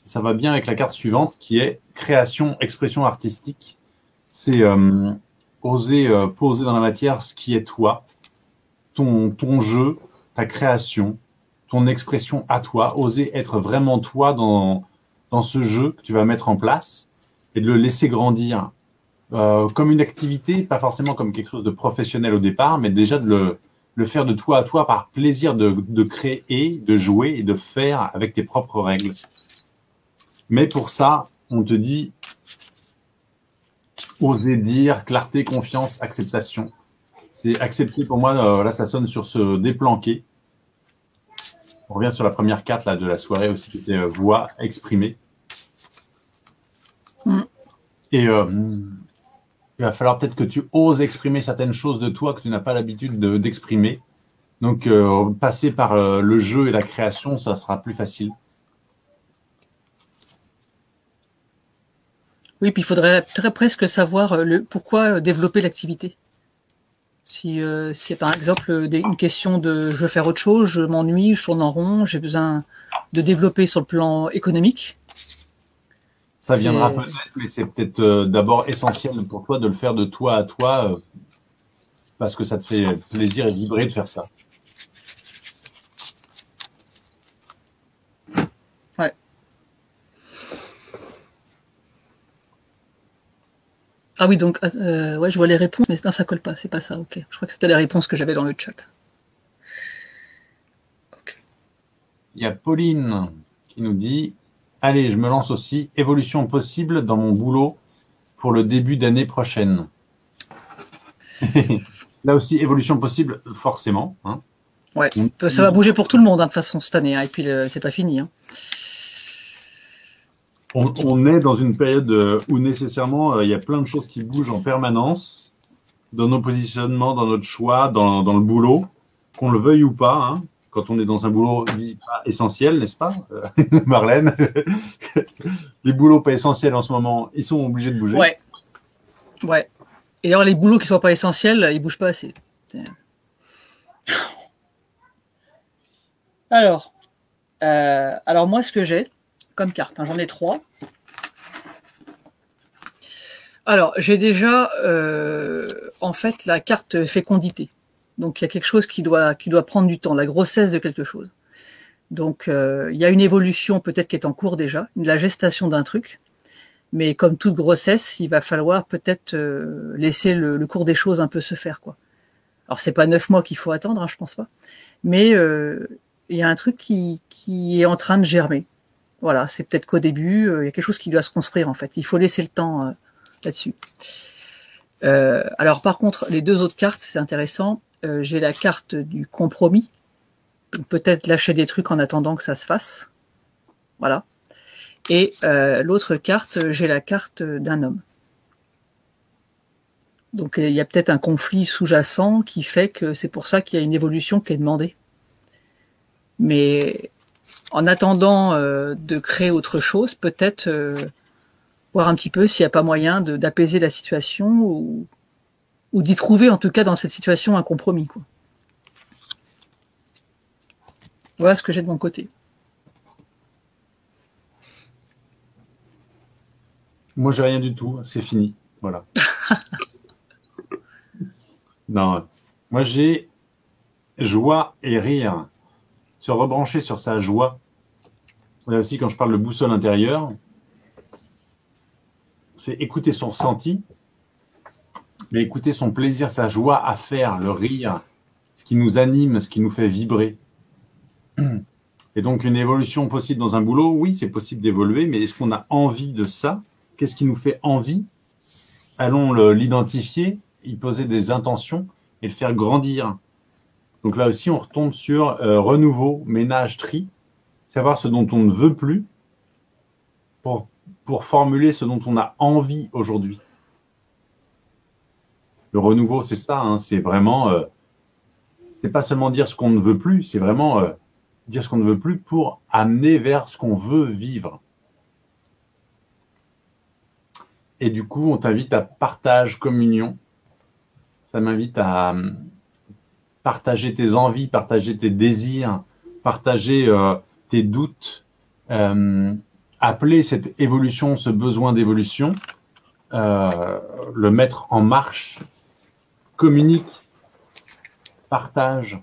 [SPEAKER 1] Ça va bien avec la carte suivante qui est création, expression artistique. C'est oser poser dans la matière ce qui est toi, ton jeu, ta création, ton expression à toi, oser être vraiment toi dans ce jeu que tu vas mettre en place et de le laisser grandir comme une activité, pas forcément comme quelque chose de professionnel au départ, mais déjà de le faire de toi à toi par plaisir de créer, de jouer et de faire avec tes propres règles. Mais pour ça, on te dit oser dire, clarté, confiance, acceptation. C'est accepter pour moi, là ça sonne sur se déplanquer. On revient sur la première carte là, de la soirée aussi qui était voix exprimée. Et il va falloir peut-être que tu oses exprimer certaines choses de toi que tu n'as pas l'habitude d'exprimer. Donc, passer par le jeu et la création, ça sera plus facile.
[SPEAKER 2] Oui, puis il faudrait presque savoir pourquoi développer l'activité. Si c'est par exemple une question de je veux faire autre chose, je m'ennuie, je tourne en rond, j'ai besoin de développer sur le plan économique.
[SPEAKER 1] Ça viendra peut-être, mais c'est peut-être d'abord essentiel pour toi de le faire de toi à toi parce que ça te fait plaisir et vibrer de faire ça.
[SPEAKER 2] Ouais. Ah oui, donc ouais, je vois les réponses, mais non, ça colle pas, c'est pas ça, ok. Je crois que c'était les réponses que j'avais dans le chat. Okay.
[SPEAKER 1] Il y a Pauline qui nous dit « Allez, je me lance aussi. Évolution possible dans mon boulot pour le début d'année prochaine. » Là aussi, évolution possible, forcément. Hein.
[SPEAKER 2] Ouais, ça va bouger pour tout le monde, hein, de toute façon, cette année. Hein, et puis, c'est pas fini. Hein.
[SPEAKER 1] On est dans une période où nécessairement, il y a plein de choses qui bougent en permanence dans nos positionnements, dans notre choix, dans le boulot, qu'on le veuille ou pas. Hein. Quand on est dans un boulot dit pas essentiel, n'est-ce pas, Marlène? Les boulots pas essentiels en ce moment, ils sont obligés de bouger.
[SPEAKER 2] Ouais. Ouais. Et alors, les boulots qui sont pas essentiels, ils bougent pas assez. Alors moi, ce que j'ai comme carte, hein, j'en ai 3. Alors, j'ai déjà, en fait, la carte fécondité. Donc, il y a quelque chose qui doit prendre du temps, la grossesse de quelque chose. Donc, il y a une évolution peut-être qui est en cours déjà, la gestation d'un truc. Mais comme toute grossesse, il va falloir peut-être laisser le cours des choses un peu se faire, quoi. Alors, c'est pas 9 mois qu'il faut attendre, hein, je pense pas. Mais il y a un truc qui est en train de germer. Voilà, c'est peut-être qu'au début, il y a quelque chose qui doit se construire, en fait. Il faut laisser le temps là-dessus. Alors, par contre, les 2 autres cartes, c'est intéressant. J'ai la carte du compromis. Peut-être lâcher des trucs en attendant que ça se fasse. Voilà. Et l'autre carte, j'ai la carte d'un homme. Donc il y a peut-être un conflit sous-jacent qui fait que c'est pour ça qu'il y a une évolution qui est demandée. Mais en attendant de créer autre chose, peut-être voir un petit peu s'il n'y a pas moyen d'apaiser la situation ou d'y trouver en tout cas dans cette situation un compromis, quoi. Voilà ce que j'ai de mon côté.
[SPEAKER 1] Moi, j'ai rien du tout. C'est fini. Voilà. Non. Moi, j'ai joie et rire. Se rebrancher sur sa joie. Là aussi, quand je parle de boussole intérieure, c'est écouter son ressenti, mais écouter son plaisir, sa joie à faire, le rire, ce qui nous anime, ce qui nous fait vibrer. Et donc, une évolution possible dans un boulot, oui, c'est possible d'évoluer, mais est-ce qu'on a envie de ça? Qu'est-ce qui nous fait envie? Allons l'identifier, y poser des intentions et le faire grandir. Donc là aussi, on retombe sur renouveau, ménage, tri, savoir ce dont on ne veut plus pour formuler ce dont on a envie aujourd'hui. Le renouveau, c'est ça, hein, c'est vraiment, c'est pas seulement dire ce qu'on ne veut plus, c'est vraiment dire ce qu'on ne veut plus pour amener vers ce qu'on veut vivre. Et du coup, on t'invite à partage, communion. Ça m'invite à partager tes envies, partager tes désirs, partager tes doutes, appeler cette évolution, ce besoin d'évolution, le mettre en marche, communique, partage,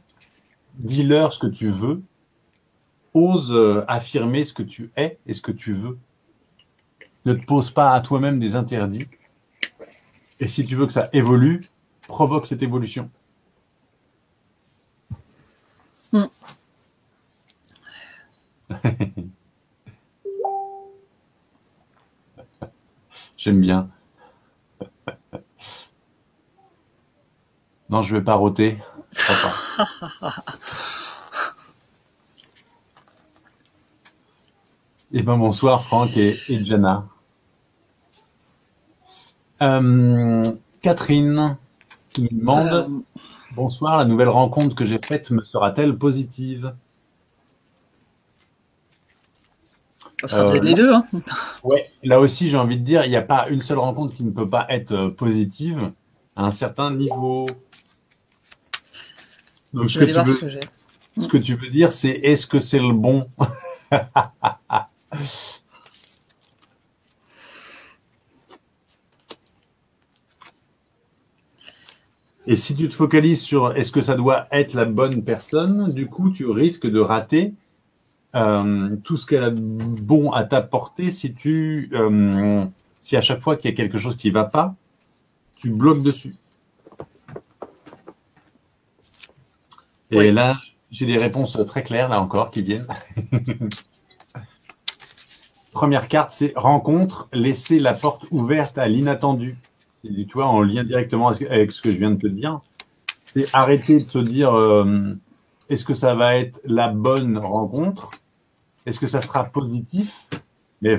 [SPEAKER 1] dis-leur ce que tu veux, ose affirmer ce que tu es et ce que tu veux. Ne te pose pas à toi-même des interdits. Et si tu veux que ça évolue, provoque cette évolution. J'aime bien. Non, je vais pas rôter. Je crois pas. Eh bien, bonsoir Franck et Jana. Catherine qui me demande bonsoir, la nouvelle rencontre que j'ai faite me sera-t-elle positive?
[SPEAKER 2] Ça sera peut-être les deux. Hein.
[SPEAKER 1] Ouais, là aussi, j'ai envie de dire, il n'y a pas une seule rencontre qui ne peut pas être positive à un certain niveau. Donc, ce que tu veux dire, c'est est-ce que c'est le bon? Et si tu te focalises sur est-ce que ça doit être la bonne personne, du coup, tu risques de rater tout ce qu'elle a de bon à t'apporter si si à chaque fois qu'il y a quelque chose qui ne va pas, tu bloques dessus. Et oui. Là, j'ai des réponses très claires, là encore, qui viennent. Première carte, c'est rencontre, laisser la porte ouverte à l'inattendu. C'est, tu vois, en lien directement avec ce que je viens de te dire. C'est arrêter de se dire est-ce que ça va être la bonne rencontre? Est-ce que ça sera positif? Mais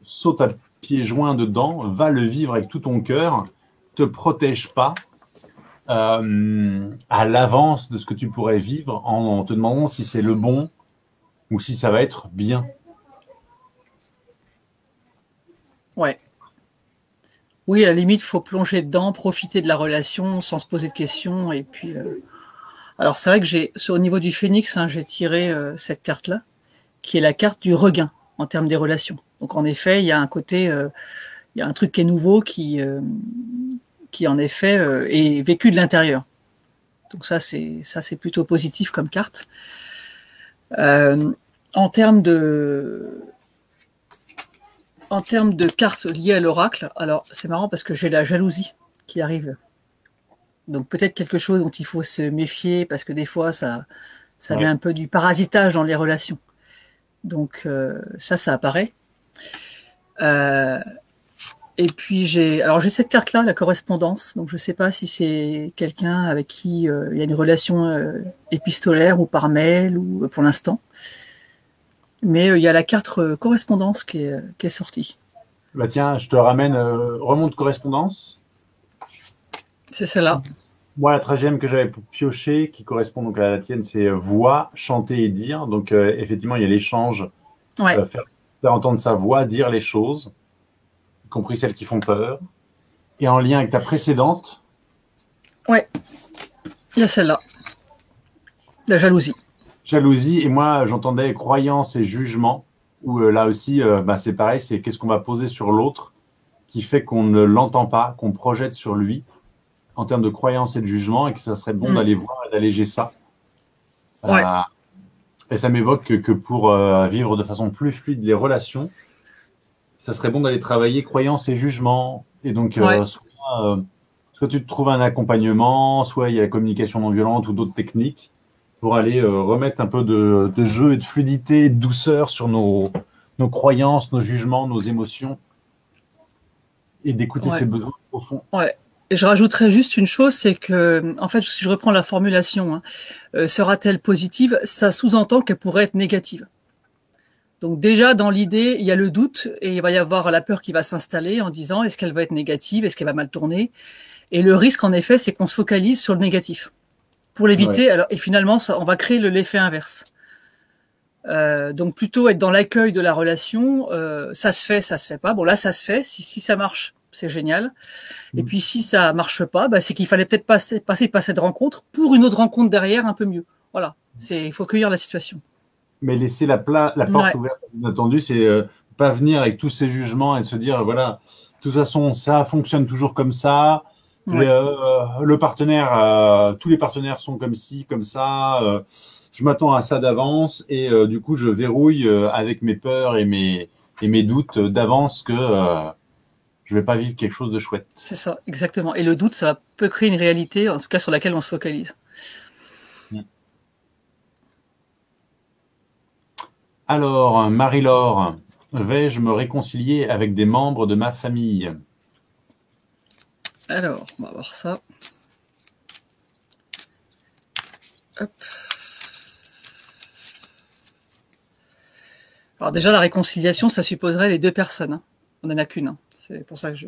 [SPEAKER 1] saute à pieds joints dedans, va le vivre avec tout ton cœur, te protège pas à l'avance de ce que tu pourrais vivre en te demandant si c'est le bon ou si ça va être bien.
[SPEAKER 2] Ouais. Oui, à la limite, il faut plonger dedans, profiter de la relation sans se poser de questions. Et puis, alors c'est vrai que au niveau du phénix, hein, j'ai tiré cette carte-là, qui est la carte du regain en termes des relations. Donc en effet, il y a un côté, il y a un truc qui est nouveau, qui en effet est vécu de l'intérieur. Donc ça c'est plutôt positif comme carte. En termes de cartes liées à l'oracle, alors c'est marrant parce que j'ai la jalousie qui arrive. Donc peut-être quelque chose dont il faut se méfier parce que des fois ça met un peu du parasitage dans les relations. Donc ça apparaît. Et puis j'ai cette carte-là, la correspondance. Donc je sais pas si c'est quelqu'un avec qui il y a une relation épistolaire ou par mail ou pour l'instant. Mais il y a la carte correspondance qui est sortie.
[SPEAKER 1] Bah tiens, je te ramène remonte correspondance.
[SPEAKER 2] C'est celle-là.
[SPEAKER 1] Moi, la 13e que j'avais pioché, qui correspond donc à la tienne, c'est voix, chanter et dire. Donc effectivement, il y a l'échange, faire entendre sa voix, dire les choses, y compris celles qui font peur. Et en lien avec ta précédente.
[SPEAKER 2] Ouais, il y a celle-là, la jalousie.
[SPEAKER 1] Jalousie, et moi j'entendais croyance et jugement, où là aussi, c'est pareil, c'est qu'est-ce qu'on va poser sur l'autre qui fait qu'on ne l'entend pas, qu'on projette sur lui en termes de croyance et de jugement, et que ça serait bon d'aller voir et d'alléger ça.
[SPEAKER 2] Ouais.
[SPEAKER 1] Et ça m'évoque que pour vivre de façon plus fluide les relations, ça serait bon d'aller travailler croyance et jugement. Et donc, soit tu te trouves un accompagnement, soit il y a la communication non violente ou d'autres techniques pour aller remettre un peu de jeu et de fluidité et de douceur sur nos croyances, nos jugements, nos émotions, et d'écouter ses besoins profonds.
[SPEAKER 2] Ouais. Et je rajouterais juste une chose, c'est que, en fait, si je reprends la formulation, sera-t-elle positive, ça sous-entend qu'elle pourrait être négative. Donc déjà, dans l'idée, il y a le doute et il va y avoir la peur qui va s'installer en disant est-ce qu'elle va être négative, est-ce qu'elle va mal tourner. Et le risque, en effet, c'est qu'on se focalise sur le négatif pour l'éviter. Alors, et finalement, on va créer l'effet inverse. Donc plutôt être dans l'accueil de la relation. Ça se fait pas. Bon là, ça se fait. Si ça marche, c'est génial. Et puis si ça marche pas, c'est qu'il fallait peut-être passer par cette rencontre pour une autre rencontre derrière un peu mieux. Voilà. Il faut cueillir la situation. Mais
[SPEAKER 1] laisser la porte ouverte à l'inattendu, c'est pas venir avec tous ces jugements et de se dire voilà, de toute façon ça fonctionne toujours comme ça. Le partenaire, tous les partenaires sont comme ci, comme ça. Je m'attends à ça d'avance et du coup je verrouille avec mes peurs et mes doutes d'avance que je vais pas vivre quelque chose de chouette.
[SPEAKER 2] C'est ça, exactement. Et le doute, ça peut créer une réalité, en tout cas sur laquelle on se focalise.
[SPEAKER 1] Alors, Marie-Laure, vais-je me réconcilier avec des membres de ma famille?
[SPEAKER 2] Alors, on va voir ça. Hop. Alors déjà, la réconciliation, ça supposerait les deux personnes. Hein. On n'en a qu'une. Hein. C'est pour ça que je...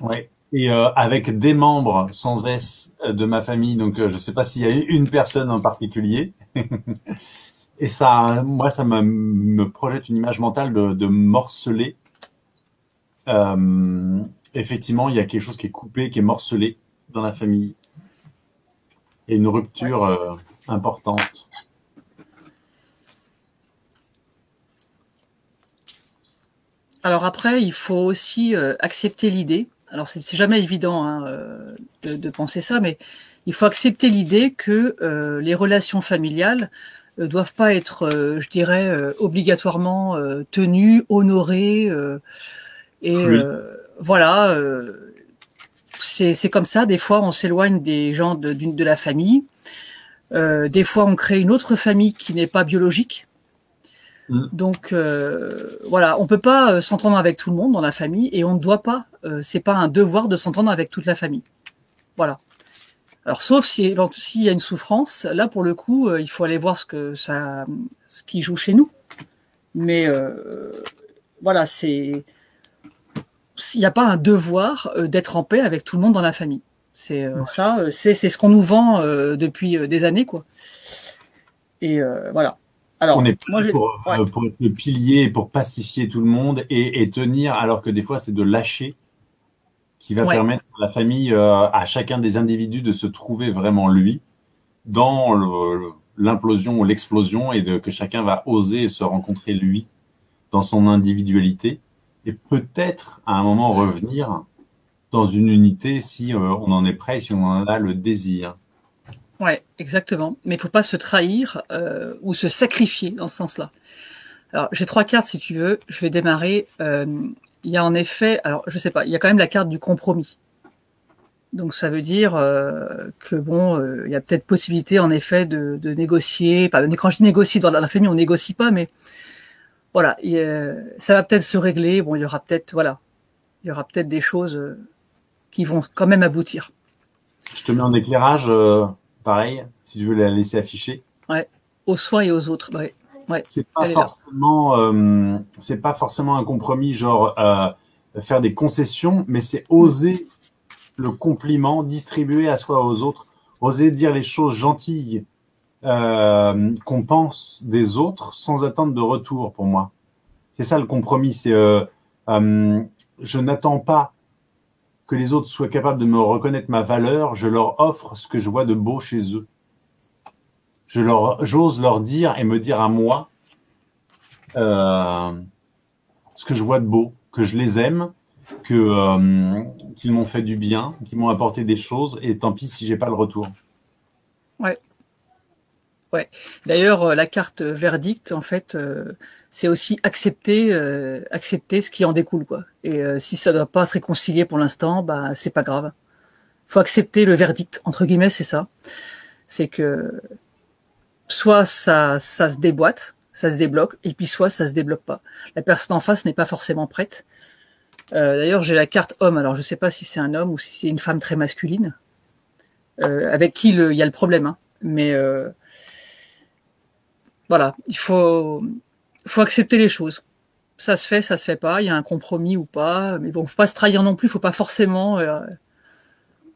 [SPEAKER 1] Ouais. Et avec des membres sans S de ma famille, donc je ne sais pas s'il y a une personne en particulier. Et ça, moi, ça me projette une image mentale de morceler. Effectivement, il y a quelque chose qui est coupé, qui est morcelé dans la famille. Il y a une rupture importante.
[SPEAKER 2] Alors après, il faut aussi accepter l'idée. Alors c'est jamais évident hein, de penser ça, mais il faut accepter l'idée que les relations familiales doivent pas être, je dirais, obligatoirement tenues, honorées. Voilà, c'est comme ça. Des fois, on s'éloigne des gens de la famille. Des fois, on crée une autre famille qui n'est pas biologique. Donc voilà, on peut pas s'entendre avec tout le monde dans la famille et on ne doit pas. C'est pas un devoir de s'entendre avec toute la famille. Voilà. Alors sauf s'il y a une souffrance, là pour le coup, il faut aller voir ce qui joue chez nous. Mais voilà, il n'y a pas un devoir d'être en paix avec tout le monde dans la famille. C'est c'est ce qu'on nous vend depuis des années quoi. Et voilà. Alors,
[SPEAKER 1] on est pour être le pilier, pour pacifier tout le monde et tenir, alors que des fois, c'est de lâcher qui va permettre à la famille, à chacun des individus de se trouver vraiment lui dans l'implosion ou l'explosion et que chacun va oser se rencontrer lui dans son individualité et peut-être à un moment revenir dans une unité si on en est prêt, si on en a le désir.
[SPEAKER 2] Ouais, exactement. Mais il faut pas se trahir ou se sacrifier dans ce sens-là. Alors, j'ai 3 cartes si tu veux. Je vais démarrer. Il y a en effet, alors je sais pas, il y a quand même la carte du compromis. Donc ça veut dire que bon, il y a peut-être possibilité en effet de négocier. Quand je dis négocier dans la famille, on négocie pas, mais voilà, ça va peut-être se régler. Bon, il y aura peut-être des choses qui vont quand même aboutir.
[SPEAKER 1] Je te mets en éclairage. Pareil, si tu veux la laisser afficher.
[SPEAKER 2] Ouais, aux soi et aux autres. Ouais.
[SPEAKER 1] C'est pas forcément un compromis, genre faire des concessions, mais c'est oser le compliment, distribuer à soi aux autres, oser dire les choses gentilles qu'on pense des autres sans attendre de retour. Pour moi, c'est ça le compromis. C'est je n'attends pas que les autres soient capables de me reconnaître ma valeur, je leur offre ce que je vois de beau chez eux. J'ose leur dire et me dire à moi ce que je vois de beau, que je les aime, qu'ils m'ont fait du bien, qu'ils m'ont apporté des choses, et tant pis si j'ai pas le retour.
[SPEAKER 2] Ouais. Ouais. D'ailleurs, la carte verdict, en fait, c'est aussi accepter ce qui en découle, quoi. Et si ça doit pas se réconcilier pour l'instant, bah c'est pas grave. Faut accepter le verdict, entre guillemets, c'est ça. C'est que soit ça se déboîte, ça se débloque, et puis soit ça se débloque pas. La personne en face n'est pas forcément prête. D'ailleurs, j'ai la carte homme. Alors, je sais pas si c'est un homme ou si c'est une femme très masculine, avec qui il y a le problème. Hein. Mais voilà, il faut accepter les choses. Ça se fait pas. Il y a un compromis ou pas. Mais bon, faut pas se trahir non plus. Faut pas forcément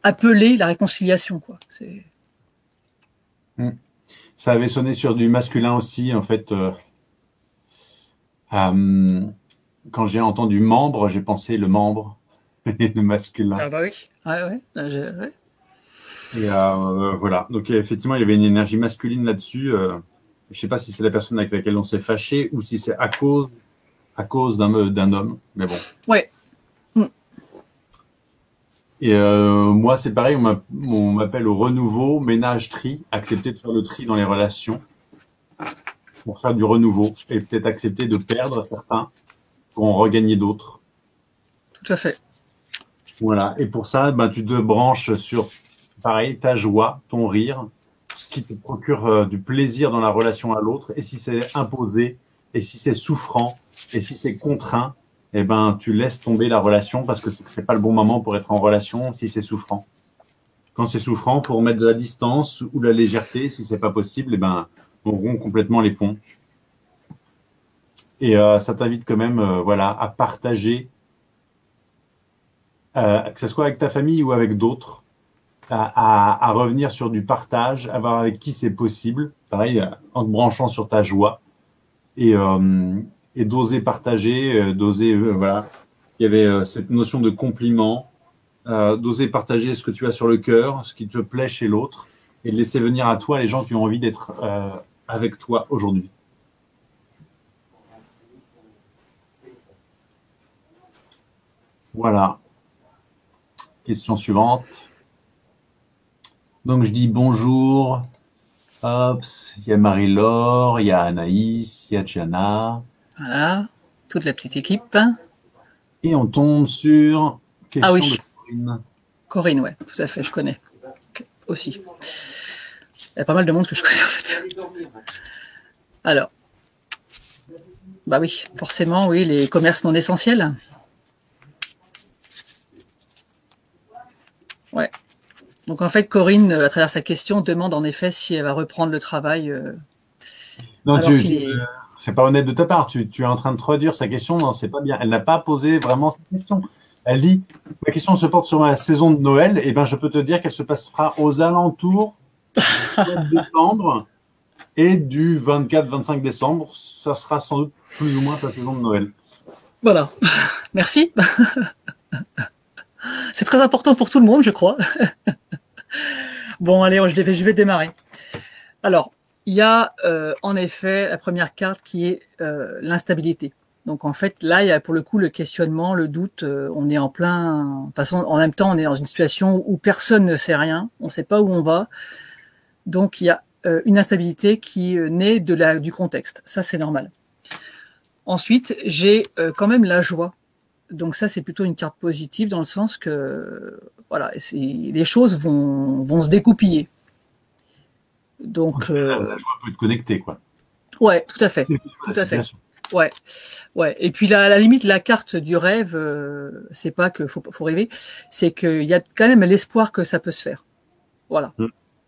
[SPEAKER 2] appeler la réconciliation, quoi. C'est...
[SPEAKER 1] Ça avait sonné sur du masculin aussi, en fait. Quand j'ai entendu membre, j'ai pensé le membre et le masculin.
[SPEAKER 2] Ah bah oui. Ouais. Ouais.
[SPEAKER 1] Et voilà. Donc effectivement, il y avait une énergie masculine là-dessus. Je sais pas si c'est la personne avec laquelle on s'est fâché ou si c'est à cause d'un homme. Mais bon.
[SPEAKER 2] Ouais.
[SPEAKER 1] Et moi, c'est pareil. On m'appelle au renouveau, ménage, tri. Accepter de faire le tri dans les relations pour faire du renouveau et peut-être accepter de perdre certains pour en regagner d'autres.
[SPEAKER 2] Tout à fait.
[SPEAKER 1] Voilà. Et pour ça, ben, tu te branches sur, pareil, ta joie, ton rire, ce qui te procure du plaisir dans la relation à l'autre. Et si c'est imposé, et si c'est souffrant, et si c'est contraint, eh ben, tu laisses tomber la relation parce que c'est pas le bon moment pour être en relation si c'est souffrant. Quand c'est souffrant, faut remettre de la distance ou de la légèreté. Si c'est pas possible, eh ben, on rompt complètement les ponts. Et ça t'invite quand même, voilà, à partager, que ce soit avec ta famille ou avec d'autres, à revenir sur du partage, à voir avec qui c'est possible, pareil, en te branchant sur ta joie, et d'oser partager, d'oser, voilà. Il y avait cette notion de compliment, d'oser partager ce que tu as sur le cœur, ce qui te plaît chez l'autre, et de laisser venir à toi les gens qui ont envie d'être avec toi aujourd'hui. Voilà. Question suivante. Donc je dis bonjour. Hop, il y a Marie-Laure, il y a Anaïs, il y a Gianna.
[SPEAKER 2] Voilà. Toute la petite équipe.
[SPEAKER 1] Et on tombe sur question
[SPEAKER 2] oui.
[SPEAKER 1] de Corinne.
[SPEAKER 2] Corinne, ouais, tout à fait, je connais. Aussi. Il y a pas mal de monde que je connais en fait. Alors. Bah oui, forcément, oui, les commerces non essentiels. Ouais. Donc en fait, Corinne, à travers sa question, demande en effet si elle va reprendre le travail.
[SPEAKER 1] Non, c'est pas honnête de ta part. Tu es en train de traduire sa question. Non, c'est pas bien. Elle n'a pas posé vraiment cette question. Elle dit, ma question se porte sur la saison de Noël. Eh ben, je peux te dire qu'elle se passera aux alentours du décembre et du 24-25 décembre. Ça sera sans doute plus ou moins ta saison de Noël.
[SPEAKER 2] Voilà. Merci. C'est très important pour tout le monde, je crois. Bon, allez, je vais démarrer. Alors, il y a en effet la première carte qui est l'instabilité. Donc en fait, là, il y a pour le coup le questionnement, le doute. On est en plein. De toute façon, en même temps, on est dans une situation où personne ne sait rien. On ne sait pas où on va. Donc il y a une instabilité qui naît du contexte. Ça, c'est normal. Ensuite, j'ai quand même la joie. Donc ça, c'est plutôt une carte positive dans le sens que voilà, les choses vont se découpiller. Donc
[SPEAKER 1] la joie peut être connectée, quoi.
[SPEAKER 2] Ouais, tout à fait, tout à fait. Ouais. Et puis à la limite, la carte du rêve, c'est pas que faut rêver, c'est qu'il y a quand même l'espoir que ça peut se faire. Voilà.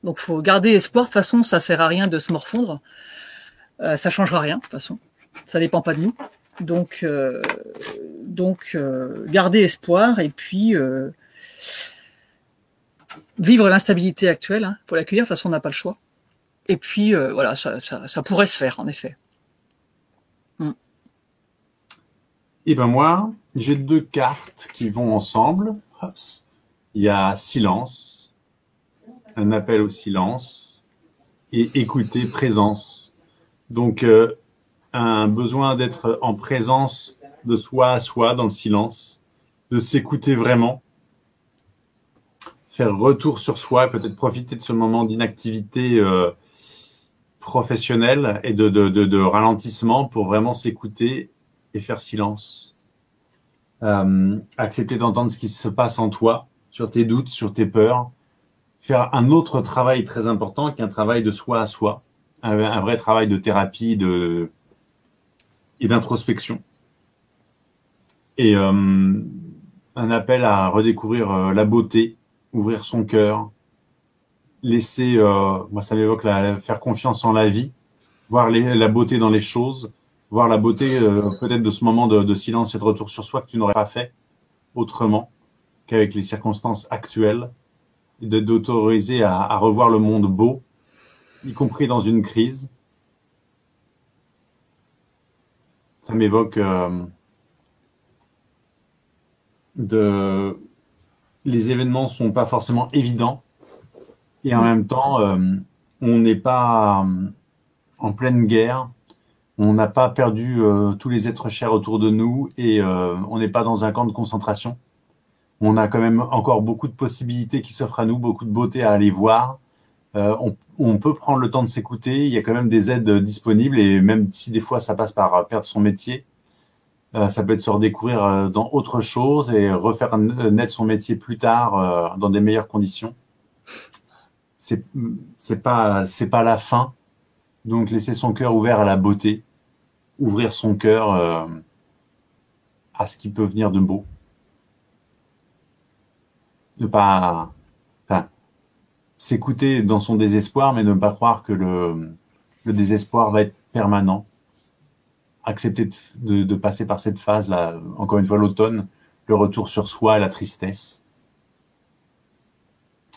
[SPEAKER 2] Donc faut garder espoir. De toute façon, ça sert à rien de se morfondre. Ça changera rien. De toute façon, ça dépend pas de nous. Donc garder espoir et puis vivre l'instabilité actuelle. Hein, faut l'accueillir. De toute façon, on n'a pas le choix. Et puis voilà, ça pourrait se faire en effet.
[SPEAKER 1] Et ben moi, j'ai deux cartes qui vont ensemble. Hops. Il y a silence, un appel au silence, et écouter, présence. Donc un besoin d'être en présence de soi à soi, dans le silence, de s'écouter vraiment, faire retour sur soi, peut-être profiter de ce moment d'inactivité professionnelle et de ralentissement pour vraiment s'écouter et faire silence. Accepter d'entendre ce qui se passe en toi, sur tes doutes, sur tes peurs. Faire un autre travail très important qui est un travail de soi à soi, un vrai travail de thérapie et d'introspection. Et un appel à redécouvrir la beauté, ouvrir son cœur, laisser, moi ça m'évoque faire confiance en la vie, voir la beauté dans les choses, voir la beauté peut-être de ce moment de silence et de retour sur soi que tu n'aurais pas fait autrement qu'avec les circonstances actuelles, d'autoriser à revoir le monde beau, y compris dans une crise. Ça m'évoque les événements sont pas forcément évidents et en même temps on n'est pas en pleine guerre, on n'a pas perdu tous les êtres chers autour de nous et on n'est pas dans un camp de concentration. On a quand même encore beaucoup de possibilités qui s'offrent à nous, beaucoup de beauté à aller voir. On peut prendre le temps de s'écouter, il y a quand même des aides disponibles et même si des fois ça passe par perdre son métier, ça peut être se redécouvrir dans autre chose et refaire naître son métier plus tard dans des meilleures conditions. C'est pas la fin. Donc laisser son cœur ouvert à la beauté, ouvrir son cœur à ce qui peut venir de beau. Ne pas, enfin, s'écouter dans son désespoir, mais ne pas croire que le désespoir va être permanent. Accepter de passer par cette phase-là, encore une fois l'automne, le retour sur soi, la tristesse.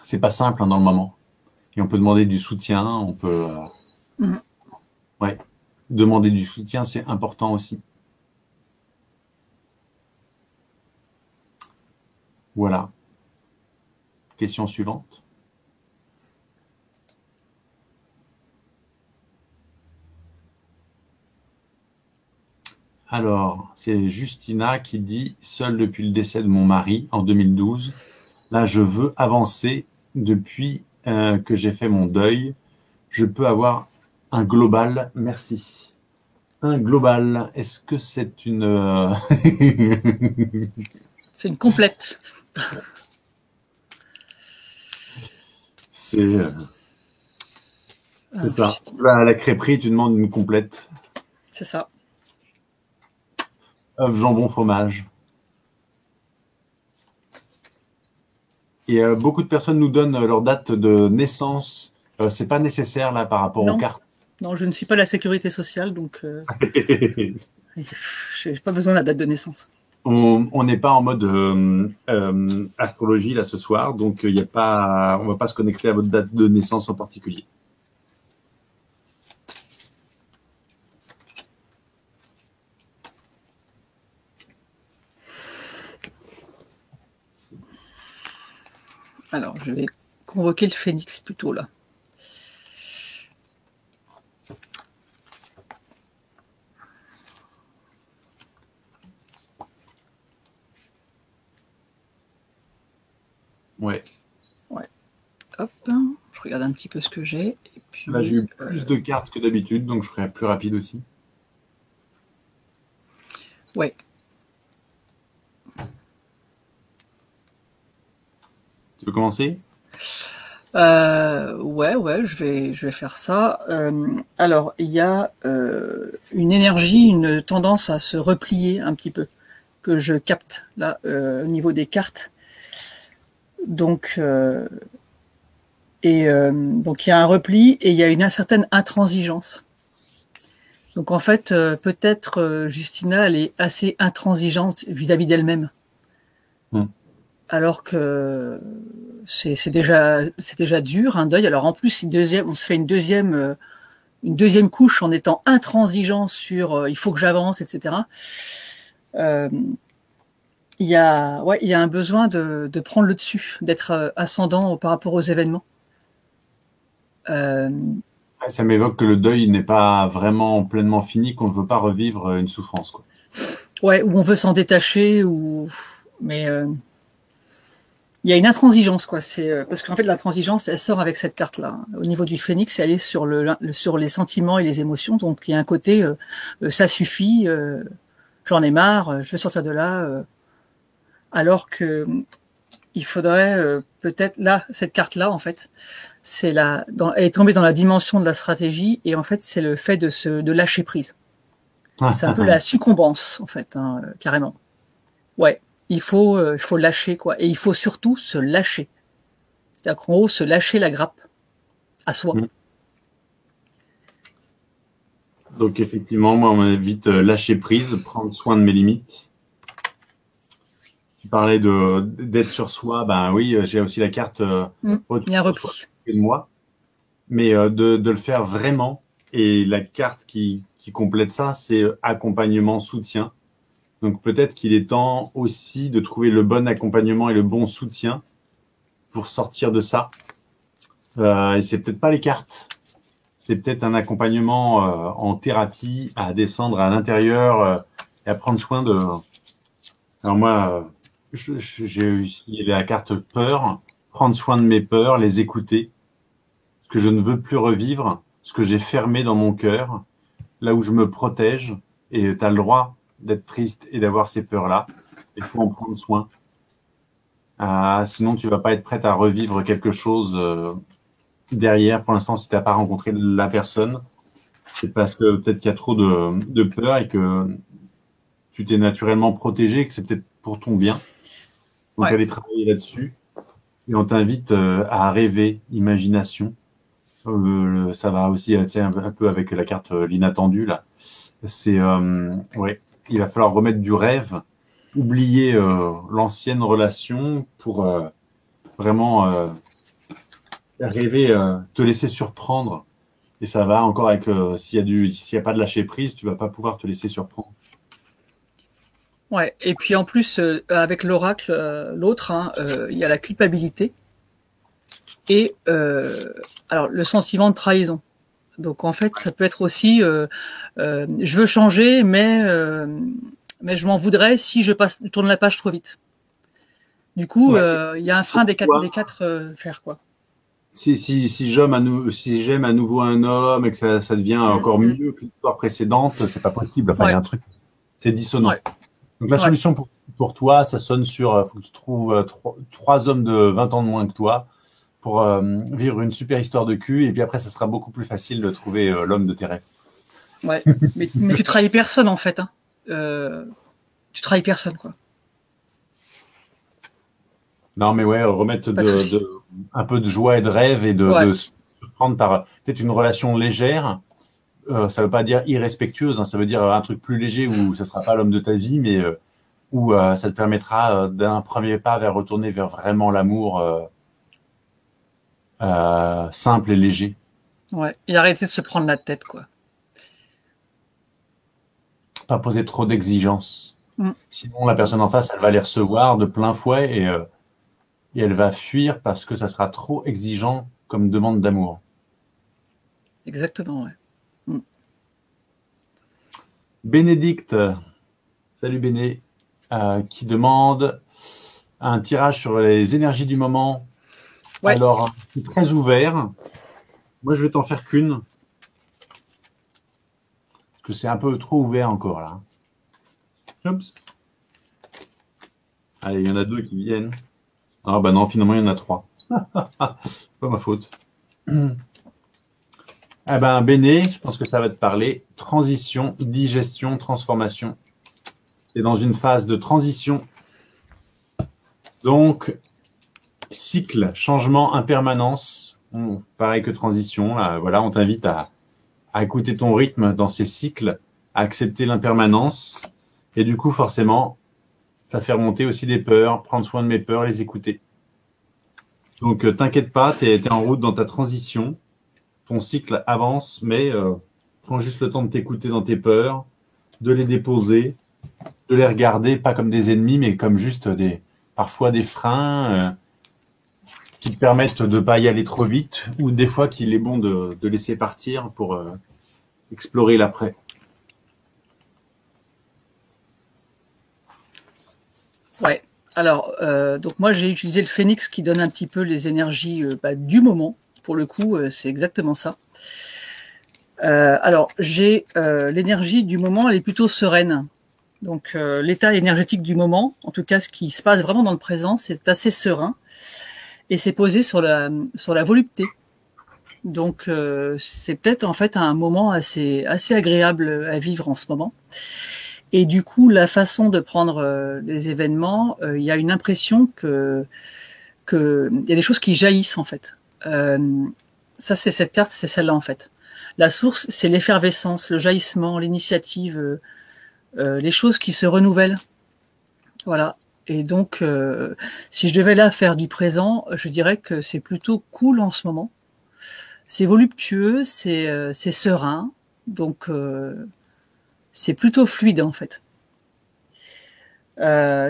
[SPEAKER 1] C'est pas simple hein, dans le moment. Et on peut demander du soutien, on peut... ouais, demander du soutien, c'est important aussi. Voilà. Question suivante. Alors, c'est Justina qui dit « Seule depuis le décès de mon mari en 2012, là je veux avancer depuis que j'ai fait mon deuil. Je peux avoir un global, merci. » Un global, est-ce que c'est une...
[SPEAKER 2] C'est une complète.
[SPEAKER 1] C'est ça. À la crêperie, tu demandes une complète.
[SPEAKER 2] C'est ça.
[SPEAKER 1] Œuf, jambon, fromage. Et beaucoup de personnes nous donnent leur date de naissance. C'est pas nécessaire là par rapport aux cartes.
[SPEAKER 2] Non, je ne suis pas la sécurité sociale, donc je n'ai pas besoin de la date de naissance.
[SPEAKER 1] On n'est pas en mode astrologie là ce soir, donc il y a pas, on va pas se connecter à votre date de naissance en particulier.
[SPEAKER 2] Alors, je vais convoquer le phénix plutôt là.
[SPEAKER 1] Ouais.
[SPEAKER 2] Ouais. Hop, je regarde un petit peu ce que j'ai. Et puis,
[SPEAKER 1] là, j'ai eu plus de cartes que d'habitude, donc je ferai plus rapide aussi.
[SPEAKER 2] Ouais.
[SPEAKER 1] Tu veux commencer?
[SPEAKER 2] Ouais, je vais faire ça. Alors, il y a une énergie, une tendance à se replier un petit peu, que je capte là au niveau des cartes. Donc, donc il y a un repli et il y a une certaine intransigeance. Donc en fait, peut-être Justina, elle est assez intransigeante vis-à-vis d'elle-même. Alors que c'est déjà dur un deuil. Alors en plus on se fait une deuxième couche en étant intransigeant sur il faut que j'avance, etc. Il y a un besoin de prendre le dessus, d'être ascendant par rapport aux événements.
[SPEAKER 1] Ça m'évoque que le deuil n'est pas vraiment pleinement fini, qu'on ne veut pas revivre une souffrance, quoi.
[SPEAKER 2] Ouais, où on veut s'en détacher, ou mais il y a une intransigeance, quoi. C'est parce qu'en fait l'intransigeance, elle sort avec cette carte-là. Au niveau du phénix, elle est sur sur les sentiments et les émotions. Donc il y a un côté ça suffit, j'en ai marre, je veux sortir de là. Alors que il faudrait peut-être là cette carte-là en fait, elle est tombée dans la dimension de la stratégie et en fait c'est le fait de lâcher prise. C'est un peu la succombance en fait, hein, carrément. Ouais. Il faut lâcher, quoi. Et il faut surtout se lâcher. C'est-à-dire qu'en gros, se lâcher la grappe à soi.
[SPEAKER 1] Donc effectivement, moi on m'invite lâcher prise, prendre soin de mes limites. Tu parlais d'être sur soi, ben oui, j'ai aussi la carte
[SPEAKER 2] Il y a un repli.
[SPEAKER 1] de moi, mais de le faire vraiment. Et la carte qui complète ça, c'est accompagnement, soutien. Donc peut-être qu'il est temps aussi de trouver le bon accompagnement et le bon soutien pour sortir de ça. Et c'est peut-être pas les cartes, c'est peut-être un accompagnement en thérapie à descendre à l'intérieur et à prendre soin de. Alors moi, j'ai aussi la carte peur, prendre soin de mes peurs, les écouter, ce que je ne veux plus revivre, ce que j'ai fermé dans mon cœur, là où je me protège. Et tu as le droit d'être triste et d'avoir ces peurs-là. Il faut en prendre soin. Sinon, tu vas pas être prête à revivre quelque chose derrière. Pour l'instant, si tu n'as pas rencontré la personne, c'est parce que peut-être qu'il y a trop de peur et que tu t'es naturellement protégé et que c'est peut-être pour ton bien. Donc, aller travailler là-dessus. Et on t'invite à rêver, imagination. Ça va aussi un peu avec la carte l'inattendu, là. C'est ouais, il va falloir remettre du rêve, oublier l'ancienne relation pour vraiment rêver, te laisser surprendre. Et ça va encore avec s'il y a pas de lâcher prise, tu vas pas pouvoir te laisser surprendre.
[SPEAKER 2] Ouais. Et puis en plus, avec l'oracle, l'autre, hein, il y a la culpabilité et alors le sentiment de trahison. Donc en fait, ça peut être aussi, je veux changer, mais je m'en voudrais si je tourne la page trop vite. Du coup, il y a un frein des quatre fers, quoi.
[SPEAKER 1] Si j'aime à nouveau un homme et que ça devient encore mieux que l'histoire précédente, c'est pas possible. Enfin, il y a un truc, c'est dissonant. Ouais. Donc la solution pour toi, ça sonne sur, faut que tu trouves trois hommes de 20 ans de moins que toi pour vivre une super histoire de cul, et puis après, ça sera beaucoup plus facile de trouver l'homme de tes rêves.
[SPEAKER 2] Ouais, mais tu trahis personne, en fait. Hein. Tu trahis personne, quoi.
[SPEAKER 1] Non, mais ouais, remettre un peu de joie et de rêve et de se prendre par peut-être une relation légère. Ça veut pas dire irrespectueuse, hein, ça veut dire un truc plus léger où ça sera pas l'homme de ta vie, mais où ça te permettra d'un premier pas vers retourner vers vraiment l'amour simple et léger.
[SPEAKER 2] Ouais, et arrêter de se prendre la tête, quoi.
[SPEAKER 1] Pas poser trop d'exigences. Sinon, la personne en face, elle va les recevoir de plein fouet et elle va fuir parce que ça sera trop exigeant comme demande d'amour.
[SPEAKER 2] Exactement, ouais.
[SPEAKER 1] Bénédicte, salut Béné, qui demande un tirage sur les énergies du moment. Ouais. Alors, c'est très ouvert. Moi, je vais t'en faire qu'une. Parce que c'est un peu trop ouvert encore, là. Oups. Allez, il y en a deux qui viennent. Ah bah non, finalement, il y en a trois. C'est pas ma faute. Eh ben, Béné, je pense que ça va te parler. Transition, digestion, transformation. C'est dans une phase de transition. Donc, cycle, changement, impermanence. Pareil que transition. Là, voilà, on t'invite à écouter ton rythme dans ces cycles, à accepter l'impermanence. Et du coup, forcément, ça fait remonter aussi des peurs, prendre soin de mes peurs, les écouter. Donc, t'inquiète pas, t'es en route dans ta transition. Ton cycle avance, mais prends juste le temps de t'écouter dans tes peurs, de les déposer, de les regarder, pas comme des ennemis, mais comme juste parfois des freins. qui te permettent de ne pas y aller trop vite, ou des fois qu'il est bon de laisser partir pour explorer l'après.
[SPEAKER 2] Ouais. Alors, donc moi j'ai utilisé le phénix qui donne un petit peu les énergies du moment. Pour le coup, c'est exactement ça. Alors, j'ai l'énergie du moment, elle est plutôt sereine. Donc, l'état énergétique du moment, en tout cas, ce qui se passe vraiment dans le présent, c'est assez serein et c'est posé sur la volupté. Donc, c'est peut-être en fait un moment assez agréable à vivre en ce moment. Et du coup, la façon de prendre les événements, il y a une impression que il y a des choses qui jaillissent en fait. Ça, c'est cette carte, c'est celle-là en fait. La source, c'est l'effervescence, le jaillissement, l'initiative, les choses qui se renouvellent. Voilà. Et donc, si je devais là faire du présent, je dirais que c'est plutôt cool en ce moment. C'est voluptueux, c'est serein, donc c'est plutôt fluide en fait.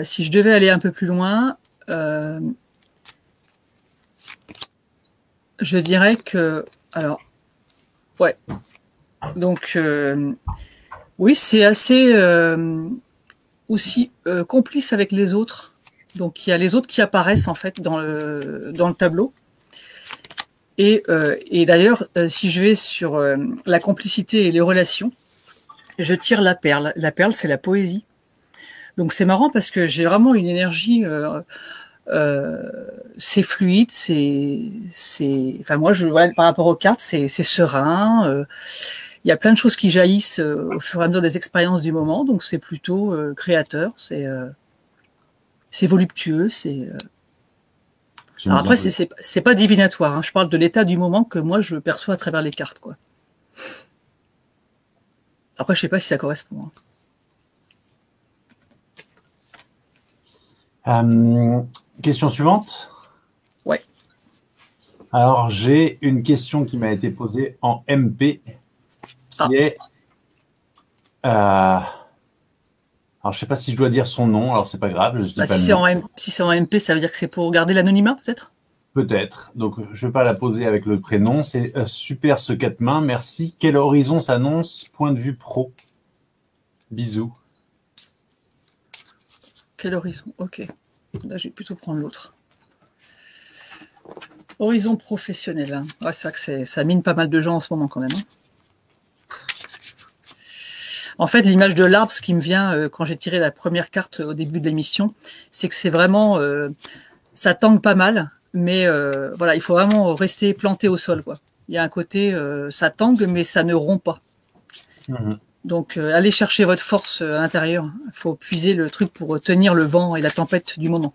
[SPEAKER 2] Si je devais aller un peu plus loin, je dirais que, alors, ouais, donc oui, c'est assez aussi complice avec les autres. Donc il y a les autres qui apparaissent en fait dans le tableau. Et d'ailleurs, si je vais sur la complicité et les relations, je tire la perle. La perle, c'est la poésie. Donc c'est marrant parce que j'ai vraiment une énergie. C'est fluide, enfin moi voilà, par rapport aux cartes, c'est serein. Il y a plein de choses qui jaillissent au fur et à mesure des expériences du moment, donc c'est plutôt créateur, c'est voluptueux, Alors après c'est pas divinatoire, hein, je parle de l'état du moment que moi je perçois à travers les cartes, quoi. Après je sais pas si ça correspond.
[SPEAKER 1] Question suivante.
[SPEAKER 2] Ouais.
[SPEAKER 1] Alors, j'ai une question qui m'a été posée en MP, qui est... alors, je ne sais pas si je dois dire son nom, alors c'est pas grave. Je dis pas
[SPEAKER 2] si c'est en MP, ça veut dire que c'est pour garder l'anonymat, peut-être?
[SPEAKER 1] Peut-être. Donc, je ne vais pas la poser avec le prénom. C'est super ce quatre mains. Merci. Quel horizon s'annonce? Point de vue pro. Bisous.
[SPEAKER 2] Quel horizon? Ok. Là, je vais plutôt prendre l'autre. Horizon professionnel. Hein. Ouais, c'est vrai que ça mine pas mal de gens en ce moment quand même. Hein. En fait, l'image de l'arbre, ce qui me vient quand j'ai tiré la première carte au début de l'émission, c'est que c'est vraiment... ça tangue pas mal, mais voilà, il faut vraiment rester planté au sol, quoi. Il y a un côté, ça tangue, mais ça ne rompt pas. Donc, allez chercher votre force à l'intérieur. Il faut puiser le truc pour tenir le vent et la tempête du moment.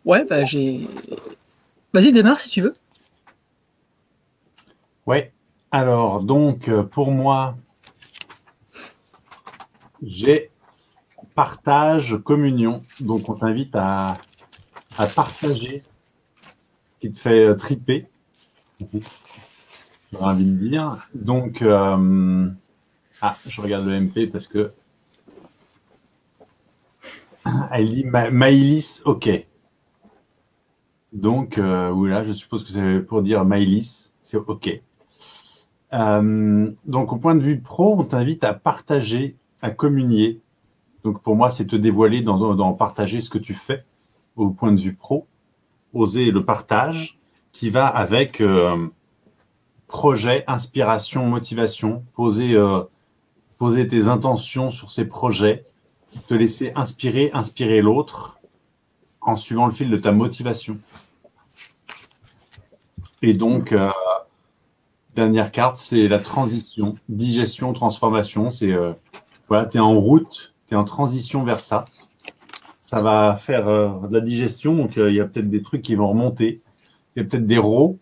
[SPEAKER 2] Ouais, bah j'ai... Vas-y, démarre si tu veux.
[SPEAKER 1] Ouais. Alors, donc, pour moi, j'ai partage, communion. Donc, on t'invite à partager qui te fait triper. J'ai envie de dire. Donc, je regarde le MP parce que elle dit Maïlis, ok. Donc, voilà, je suppose que c'est pour dire Maïlis, c'est ok. Donc, au point de vue pro, on t'invite à partager, à communier. Donc, pour moi, c'est te dévoiler dans partager ce que tu fais au point de vue pro. Oser le partage qui va avec projet, inspiration, motivation. Poser tes intentions sur ces projets, te laisser inspirer l'autre en suivant le fil de ta motivation. Et donc, dernière carte, c'est la transition, digestion, transformation. C'est voilà, tu es en route, tu es en transition vers ça. Ça va faire de la digestion, donc il y a peut-être des trucs qui vont remonter. Il y a peut-être des rots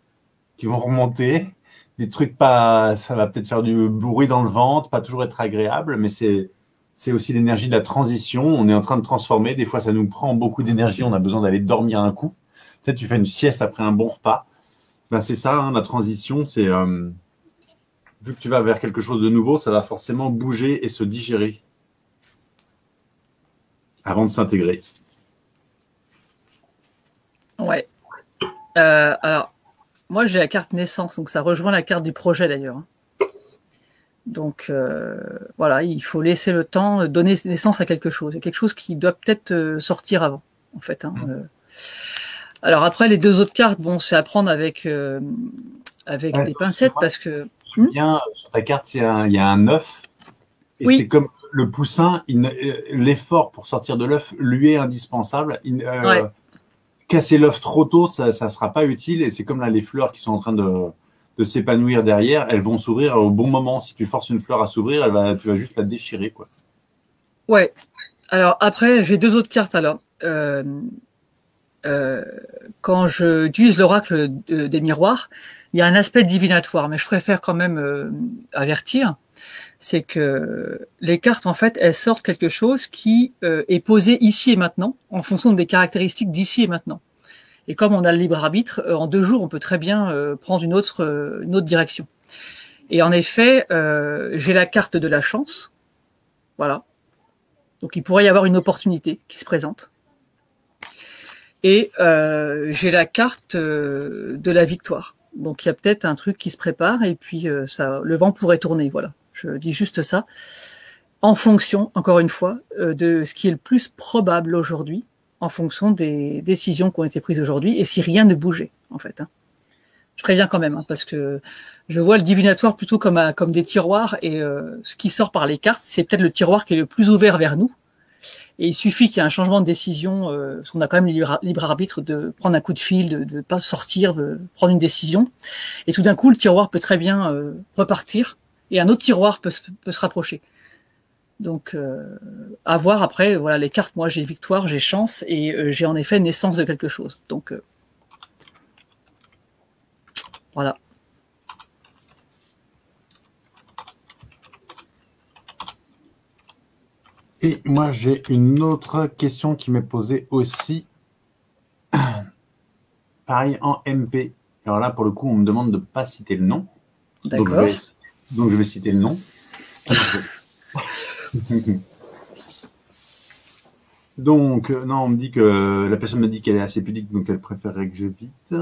[SPEAKER 1] qui vont remonter. Des trucs pas... Ça va peut-être faire du bruit dans le ventre, pas toujours être agréable, mais c'est aussi l'énergie de la transition. On est en train de transformer. Des fois, ça nous prend beaucoup d'énergie. On a besoin d'aller dormir un coup. Peut-être tu fais une sieste après un bon repas. Ben, c'est ça, hein, la transition. C'est vu que tu vas vers quelque chose de nouveau, ça va forcément bouger et se digérer. avant de s'intégrer.
[SPEAKER 2] Ouais. Alors, moi, j'ai la carte naissance, donc ça rejoint la carte du projet d'ailleurs. Donc, voilà, il faut laisser le temps, donner naissance à quelque chose. Il y a quelque chose qui doit peut-être sortir avant, en fait. Alors après, les deux autres cartes, bon, c'est à prendre avec des pincettes parce que...
[SPEAKER 1] Bien, sur ta carte, il y a un œuf. Et
[SPEAKER 2] oui.
[SPEAKER 1] C'est comme le poussin, l'effort pour sortir de l'œuf lui est indispensable.
[SPEAKER 2] Ouais.
[SPEAKER 1] Casser l'œuf trop tôt, ça ne sera pas utile. Et c'est comme là, les fleurs qui sont en train de s'épanouir derrière, elles vont s'ouvrir au bon moment. Si tu forces une fleur à s'ouvrir, tu vas juste la déchirer, quoi.
[SPEAKER 2] Ouais. Alors après, j'ai deux autres cartes alors. Quand j'utilise l'oracle des miroirs, il y a un aspect divinatoire, mais je préfère quand même avertir, c'est que les cartes, en fait, elles sortent quelque chose qui est posé ici et maintenant, en fonction des caractéristiques d'ici et maintenant. Et comme on a le libre arbitre, en 2 jours, on peut très bien prendre une autre direction. Et en effet, j'ai la carte de la chance, voilà. Donc il pourrait y avoir une opportunité qui se présente. Et j'ai la carte de la victoire. Donc il y a peut-être un truc qui se prépare et puis le vent pourrait tourner. Voilà, je dis juste ça. En fonction, encore une fois, de ce qui est le plus probable aujourd'hui, en fonction des décisions qui ont été prises aujourd'hui et si rien ne bougeait, en fait. Je préviens quand même, parce que je vois le divinatoire plutôt comme des tiroirs et ce qui sort par les cartes, c'est peut-être le tiroir qui est le plus ouvert vers nous. Et il suffit qu'il y ait un changement de décision, parce qu'on a quand même le libre arbitre de prendre un coup de fil, de pas sortir, de prendre une décision. Et tout d'un coup, le tiroir peut très bien repartir et un autre tiroir peut se rapprocher. Donc, à voir après, voilà, les cartes, moi j'ai victoire, j'ai chance et j'ai en effet naissance de quelque chose. Donc, voilà.
[SPEAKER 1] Et moi, j'ai une autre question qui m'est posée aussi. Pareil en MP. Alors là, pour le coup, on me demande de ne pas citer le nom.
[SPEAKER 2] D'accord.
[SPEAKER 1] Donc, je vais citer le nom. Donc, non, on me dit que la personne me dit qu'elle est assez pudique, donc elle préférerait que j'évite.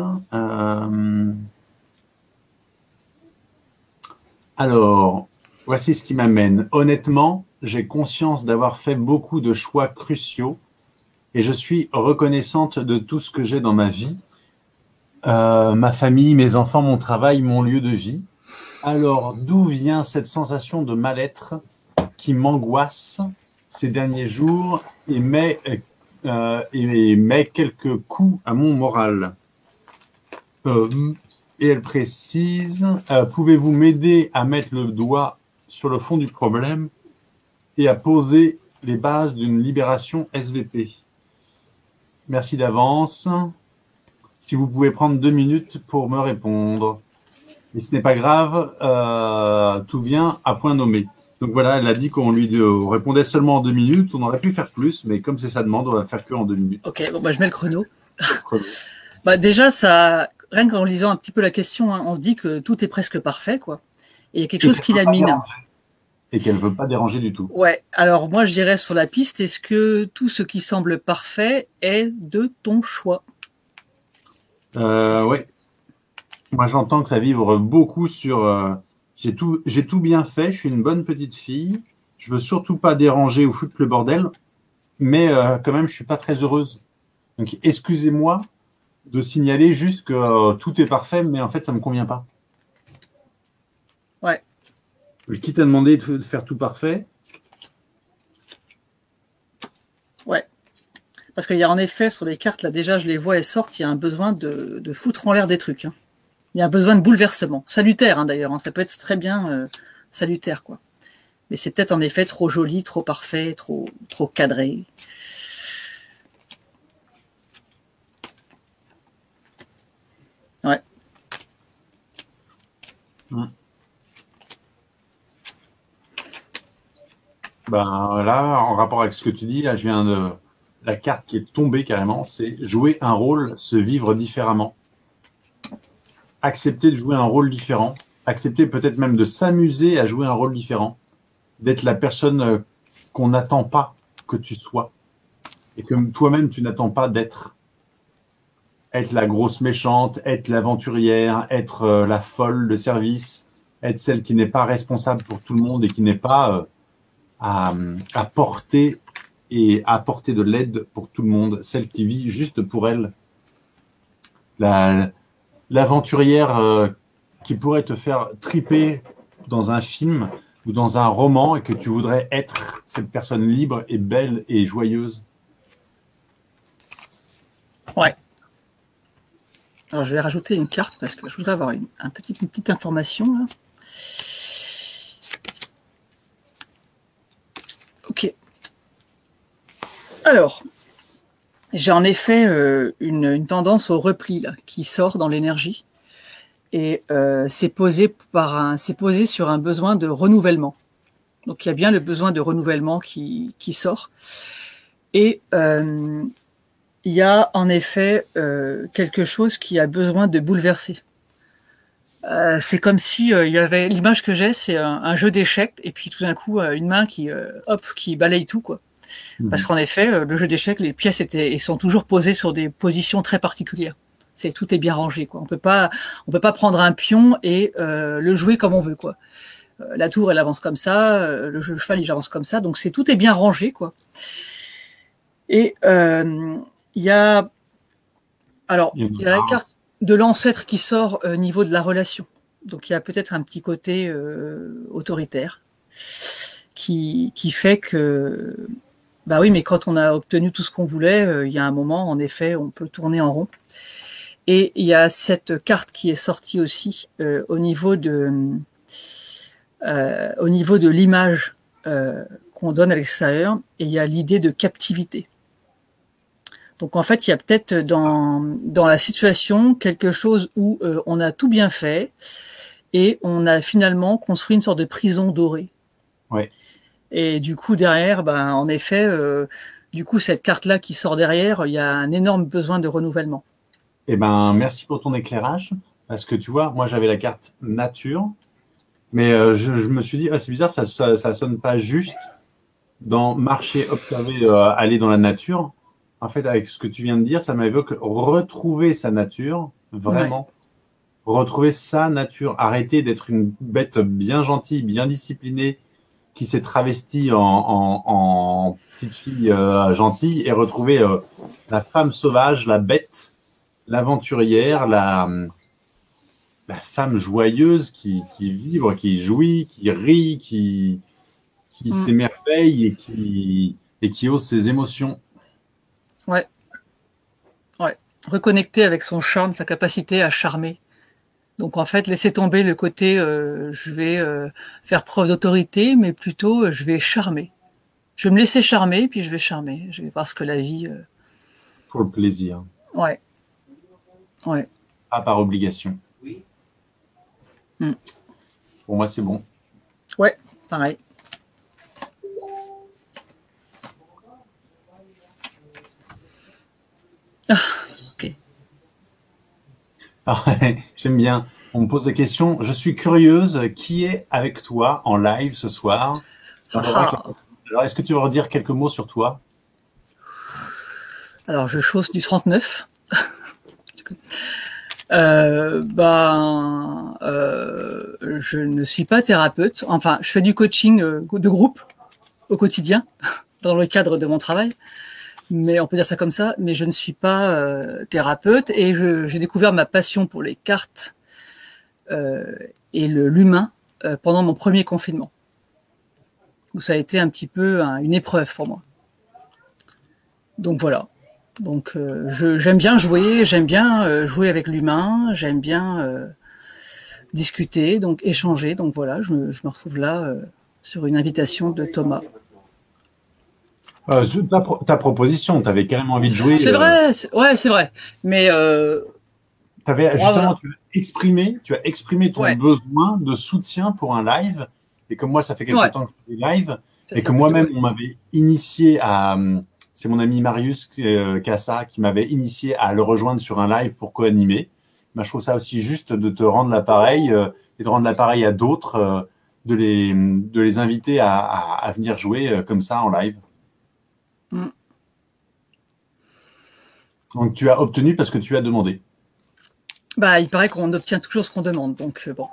[SPEAKER 1] Alors, voici ce qui m'amène. Honnêtement, j'ai conscience d'avoir fait beaucoup de choix cruciaux et je suis reconnaissante de tout ce que j'ai dans ma vie, ma famille, mes enfants, mon travail, mon lieu de vie. Alors, d'où vient cette sensation de mal-être qui m'angoisse ces derniers jours et met quelques coups à mon moral? Et elle précise, pouvez-vous m'aider à mettre le doigt sur le fond du problème et à poser les bases d'une libération SVP? Merci d'avance. Si vous pouvez prendre 2 minutes pour me répondre. Mais ce n'est pas grave, tout vient à point nommé. Donc voilà, elle a dit qu'on lui répondait seulement en 2 minutes. On aurait pu faire plus, mais comme c'est sa demande, on va faire que en 2 minutes.
[SPEAKER 2] Ok, bon, je mets le chrono. Bah, déjà, ça, rien qu'en lisant un petit peu la question, on se dit que tout est presque parfait, quoi. Et il y a quelque chose qui la mine.
[SPEAKER 1] Et qu'elle ne veut pas déranger du tout.
[SPEAKER 2] Ouais, alors moi je dirais sur la piste, est-ce que tout ce qui semble parfait est de ton choix?
[SPEAKER 1] Ouais. Moi j'entends que ça vibre beaucoup sur j'ai tout bien fait, je suis une bonne petite fille, je veux surtout pas déranger ou foutre le bordel, mais quand même je suis pas très heureuse. Donc excusez-moi de signaler juste que tout est parfait, mais en fait ça me convient pas.
[SPEAKER 2] Ouais.
[SPEAKER 1] Quitte à demander de faire tout parfait.
[SPEAKER 2] Ouais. Parce qu'il y a en effet sur les cartes, là déjà je les vois, elles sortent, il y a un besoin de foutre en l'air des trucs. Il y a un besoin de bouleversement. Salutaire d'ailleurs, ça peut être très bien salutaire, quoi. Mais c'est peut-être en effet trop joli, trop parfait, trop cadré. Ouais.
[SPEAKER 1] Ben là, en rapport avec ce que tu dis, là, je viens de la carte qui est tombée carrément, c'est jouer un rôle, se vivre différemment. Accepter de jouer un rôle différent, accepter peut-être même de s'amuser à jouer un rôle différent, d'être la personne qu'on n'attend pas que tu sois. et que toi-même, tu n'attends pas être la grosse méchante, être l'aventurière, être la folle de service, être celle qui n'est pas responsable pour tout le monde et qui n'est pas à porter et à apporter de l'aide pour tout le monde, celle qui vit juste pour elle. L'aventurière qui pourrait te faire triper dans un film ou dans un roman et que tu voudrais être cette personne libre et belle et joyeuse.
[SPEAKER 2] Ouais. Alors, je vais rajouter une carte parce que je voudrais avoir une petite information. Là. Ok. Alors, j'ai en effet une tendance au repli là, qui sort dans l'énergie et c'est posé sur un besoin de renouvellement. Donc, il y a bien le besoin de renouvellement qui sort. Et il y a en effet quelque chose qui a besoin de bouleverser. C'est comme si il y avait l'image que j'ai, c'est un jeu d'échecs et puis tout d'un coup une main qui balaye tout quoi. Parce qu'en effet, le jeu d'échecs, les pièces sont toujours posées sur des positions très particulières. Tout est bien rangé quoi. On peut pas prendre un pion et le jouer comme on veut quoi. La tour elle avance comme ça, le cheval il avance comme ça, donc tout est bien rangé quoi. Et il y a la carte de l'ancêtre qui sort au niveau de la relation. Donc il y a peut-être un petit côté autoritaire qui fait que bah oui, mais quand on a obtenu tout ce qu'on voulait, il y a un moment, en effet, on peut tourner en rond. Et il y a cette carte qui est sortie aussi au niveau de l'image qu'on donne à l'extérieur, et il y a l'idée de captivité. Donc en fait, il y a peut-être dans la situation quelque chose où on a tout bien fait et on a finalement construit une sorte de prison dorée.
[SPEAKER 1] Ouais.
[SPEAKER 2] Et du coup derrière, en effet, du coup cette carte-là qui sort derrière, il y a un énorme besoin de renouvellement.
[SPEAKER 1] Eh ben, merci pour ton éclairage, parce que tu vois, moi j'avais la carte nature, mais je me suis dit, c'est bizarre, ça sonne pas juste dans marcher, observer, aller dans la nature. En fait, avec ce que tu viens de dire, ça m'évoque retrouver sa nature, vraiment. Ouais. Retrouver sa nature. Arrêter d'être une bête bien gentille, bien disciplinée, qui s'est travestie en petite fille gentille, et retrouver la femme sauvage, la bête, l'aventurière, la femme joyeuse qui vibre, qui jouit, qui rit, qui s'émerveille et qui ose ses émotions.
[SPEAKER 2] Ouais. Reconnecter avec son charme, sa capacité à charmer. Donc en fait, laisser tomber le côté je vais faire preuve d'autorité, mais plutôt je vais charmer. Je vais me laisser charmer, puis je vais charmer. Je vais voir ce que la vie...
[SPEAKER 1] Pour le plaisir.
[SPEAKER 2] Ouais.
[SPEAKER 1] Pas par obligation. Pour moi, c'est bon.
[SPEAKER 2] Ouais, pareil. Ok.
[SPEAKER 1] J'aime bien. On me pose des questions. Je suis curieuse. Qui est avec toi en live ce soir? Alors, est-ce que tu veux redire quelques mots sur toi?
[SPEAKER 2] Alors, je chausse du 39. Je ne suis pas thérapeute. Enfin, je fais du coaching de groupe au quotidien dans le cadre de mon travail. Mais on peut dire ça comme ça. Mais je ne suis pas thérapeute et j'ai découvert ma passion pour les cartes et l'humain pendant mon premier confinement. Donc ça a été un petit peu une épreuve pour moi. Donc voilà. Donc j'aime bien jouer avec l'humain, j'aime bien discuter, donc échanger. Donc voilà, je me retrouve là sur une invitation de Thomas.
[SPEAKER 1] Ta proposition, tu avais carrément envie de jouer.
[SPEAKER 2] C'est vrai, c'est vrai. Mais
[SPEAKER 1] justement, tu as exprimé ton besoin de soutien pour un live. Et comme moi, ça fait quelque temps que je fais live, et que moi-même, on m'avait initié à... C'est mon ami Marius Cassa qui m'avait initié à le rejoindre sur un live pour co-animer. Je trouve ça aussi juste de te rendre l'appareil et de rendre l'appareil à d'autres, de les inviter à venir jouer comme ça en live. Donc tu as obtenu parce que tu as demandé.
[SPEAKER 2] Bah, il paraît qu'on obtient toujours ce qu'on demande, donc bon.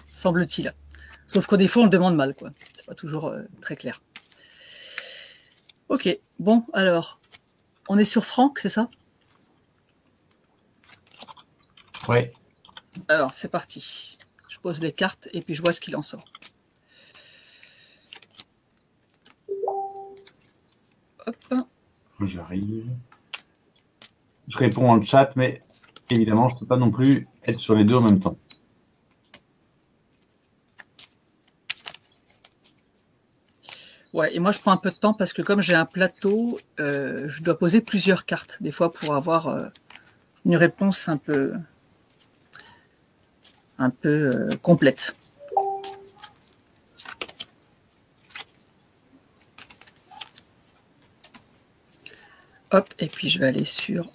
[SPEAKER 2] Semble-t-il. Sauf que des fois, on le demande mal, quoi. C'est pas toujours très clair. Ok, bon, alors, on est sur Franck, c'est ça?
[SPEAKER 1] Ouais.
[SPEAKER 2] Alors, c'est parti. Je pose les cartes et puis je vois ce qu'il en sort. Hop.
[SPEAKER 1] J'arrive. Je réponds en chat, mais évidemment, je ne peux pas non plus être sur les deux en même temps.
[SPEAKER 2] Ouais, et moi je prends un peu de temps parce que comme j'ai un plateau, je dois poser plusieurs cartes des fois pour avoir une réponse un peu complète. Hop, et puis je vais aller sur...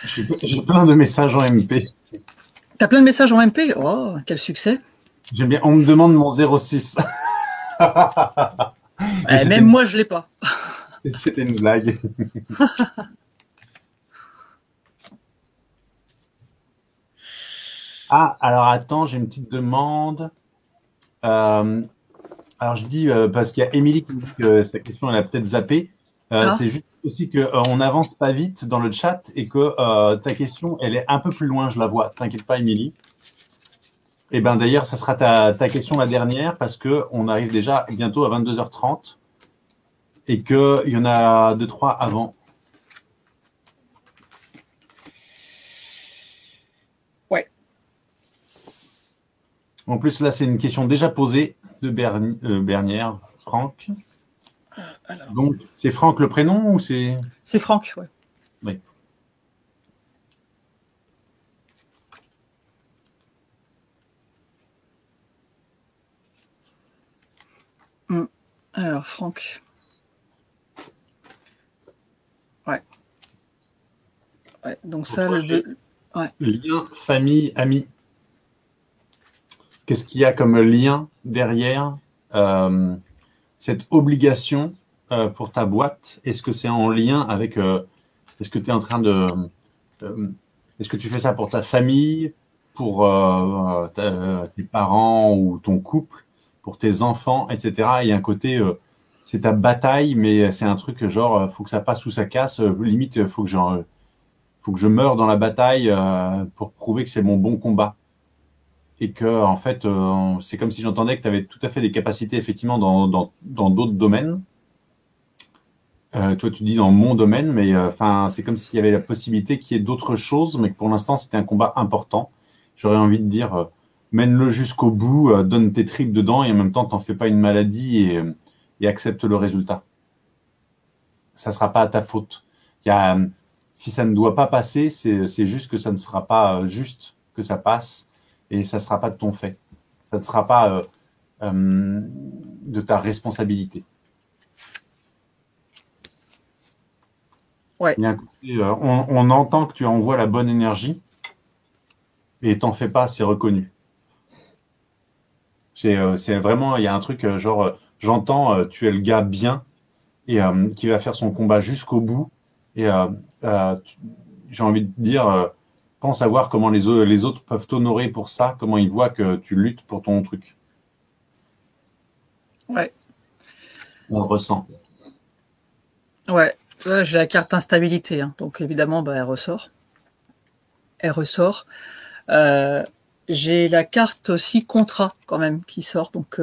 [SPEAKER 1] J'ai plein de messages en MP.
[SPEAKER 2] T'as plein de messages en MP? Oh, quel succès!
[SPEAKER 1] J'aime bien. On me demande mon 06.
[SPEAKER 2] Même moi, je l'ai pas.
[SPEAKER 1] C'était une blague. Ah, alors attends, j'ai une petite demande. Alors je dis, parce qu'il y a Émilie qui me dit que sa question, elle a peut-être zappé. C'est juste aussi qu'on n'avance pas vite dans le chat et que ta question, elle est un peu plus loin, je la vois. T'inquiète pas, Émilie. Et ben d'ailleurs, ça sera ta question la dernière parce qu'on arrive déjà bientôt à 22h30 et qu'il y en a 2-3 avant.
[SPEAKER 2] Ouais.
[SPEAKER 1] En plus, là, c'est une question déjà posée de Bernière, Franck.
[SPEAKER 2] Alors.
[SPEAKER 1] Donc, c'est Franck le prénom ou c'est...
[SPEAKER 2] C'est Franck, ouais.
[SPEAKER 1] Oui.
[SPEAKER 2] Alors, Franck. Ouais. Ouais, donc ça,
[SPEAKER 1] ouais. Lien, famille, amis. Qu'est-ce qu'il y a comme lien derrière cette obligation pour ta boîte? Est-ce que c'est en lien avec... est-ce que tu es en train de... est-ce que tu fais ça pour ta famille, pour tes parents ou ton couple, pour tes enfants, etc. Il y a un côté... c'est ta bataille, mais c'est un truc genre, faut que ça passe ou ça casse. Limite, faut que je meure dans la bataille pour prouver que c'est mon bon combat. Et que, en fait, c'est comme si j'entendais que tu avais tout à fait des capacités, effectivement, dans d'autres domaines. Toi, tu dis dans mon domaine, mais c'est comme s'il y avait la possibilité qu'il y ait d'autres choses, mais que pour l'instant, c'était un combat important. J'aurais envie de dire, mène-le jusqu'au bout, donne tes tripes dedans, et en même temps, t'en fais pas une maladie et accepte le résultat. Ça sera pas à ta faute. Si ça ne doit pas passer, c'est juste que ça ne sera pas juste que ça passe, et ça ne sera pas de ton fait. Ça ne sera pas de ta responsabilité.
[SPEAKER 2] Ouais.
[SPEAKER 1] Il y a un côté, on entend que tu envoies la bonne énergie, et t'en fais pas, c'est reconnu. C'est vraiment, il y a un truc genre, j'entends, tu es le gars bien, et qui va faire son combat jusqu'au bout, et j'ai envie de dire, pense à voir comment les autres peuvent t'honorer pour ça, comment ils voient que tu luttes pour ton truc.
[SPEAKER 2] Ouais.
[SPEAKER 1] On le ressent.
[SPEAKER 2] Ouais, j'ai la carte instabilité, hein. Donc évidemment, elle ressort. Elle ressort. J'ai la carte aussi contrat quand même qui sort. Donc,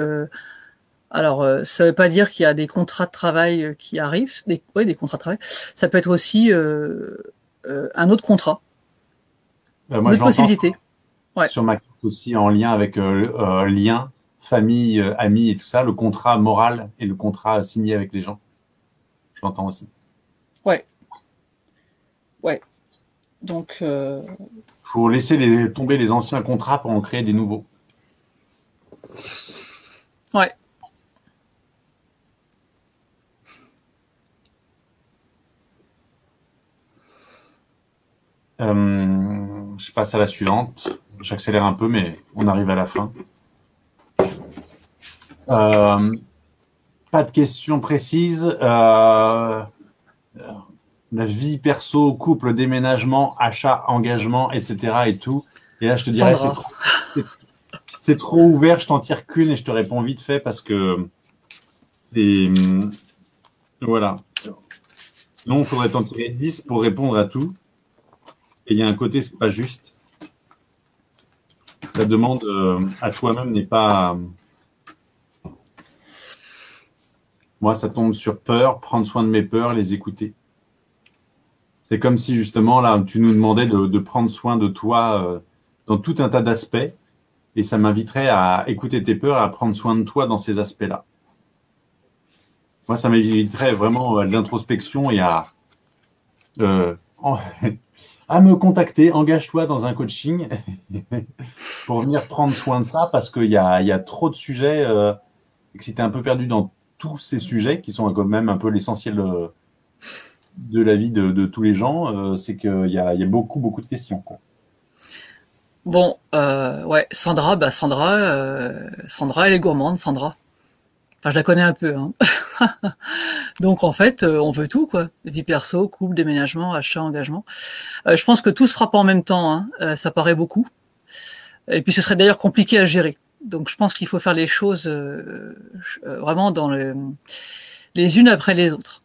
[SPEAKER 2] alors, ça veut pas dire qu'il y a des contrats de travail qui arrivent. Des contrats de travail. Ça peut être aussi un autre contrat.
[SPEAKER 1] Moi,
[SPEAKER 2] une autre possibilité.
[SPEAKER 1] Ouais. Sur ma carte aussi, en lien avec lien, famille, amis et tout ça, le contrat moral et le contrat signé avec les gens. Je l'entends aussi.
[SPEAKER 2] Ouais. Ouais. Donc...
[SPEAKER 1] faut laisser tomber les anciens contrats pour en créer des nouveaux.
[SPEAKER 2] Ouais.
[SPEAKER 1] Je passe à la suivante. J'accélère un peu, mais on arrive à la fin. pas de questions précises. La vie perso, couple, déménagement, achat, engagement, etc. et tout. Et là, je te dirais,
[SPEAKER 2] Sandra.
[SPEAKER 1] c'est trop ouvert, je t'en tire qu'une et je te réponds vite fait parce que c'est... Voilà. Sinon, il faudrait t'en tirer 10 pour répondre à tout. Et il y a un côté, c'est pas juste. La demande à toi-même n'est pas... Moi, ça tombe sur peur, prendre soin de mes peurs, les écouter. C'est comme si, justement, là, tu nous demandais de prendre soin de toi dans tout un tas d'aspects. Et ça m'inviterait à écouter tes peurs et à prendre soin de toi dans ces aspects-là. Moi, ça m'inviterait vraiment à de l'introspection et à me contacter. Engage-toi dans un coaching pour venir prendre soin de ça parce qu'il y a trop de sujets et que si tu es un peu perdu dans tous ces sujets qui sont quand même un peu l'essentiel de la vie de tous les gens, c'est qu'il y a beaucoup, beaucoup de questions, quoi.
[SPEAKER 2] Bon, ouais, Sandra, Sandra, elle est gourmande, Sandra. Enfin, je la connais un peu, hein. Donc, en fait, on veut tout, quoi. Vie perso, couple, déménagement, achat, engagement. Je pense que tout se fera pas en même temps, hein. Ça paraît beaucoup. Et puis, ce serait d'ailleurs compliqué à gérer. Donc, je pense qu'il faut faire les choses vraiment les unes après les autres.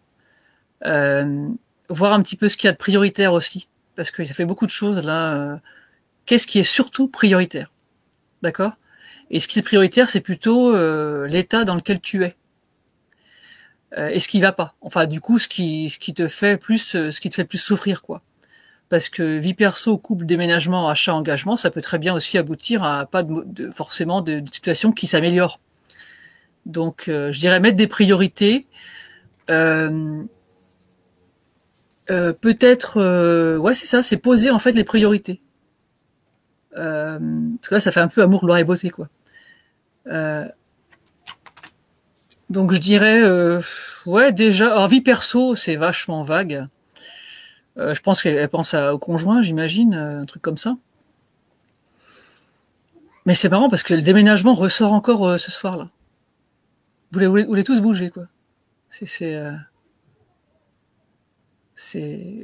[SPEAKER 2] Voir un petit peu ce qu'il y a de prioritaire aussi. Parce qu'il y a fait beaucoup de choses, là. Qu'est-ce qui est surtout prioritaire? D'accord? Et ce qui est prioritaire, c'est plutôt l'état dans lequel tu es. Et ce qui va pas. Enfin, du coup, ce qui te fait plus souffrir, quoi. Parce que vie perso, couple, déménagement, achat, engagement, ça peut très bien aussi aboutir à pas forcément de situation qui s'améliore. Donc, je dirais mettre des priorités. Peut-être, ouais, c'est ça, c'est poser en fait les priorités. Parce que là, ça fait un peu amour, gloire et beauté, quoi. Donc je dirais, ouais, déjà, en vie perso, c'est vachement vague. Je pense qu'elle pense au conjoint, j'imagine, un truc comme ça. Mais c'est marrant parce que le déménagement ressort encore ce soir-là. Vous voulez tous bouger, quoi.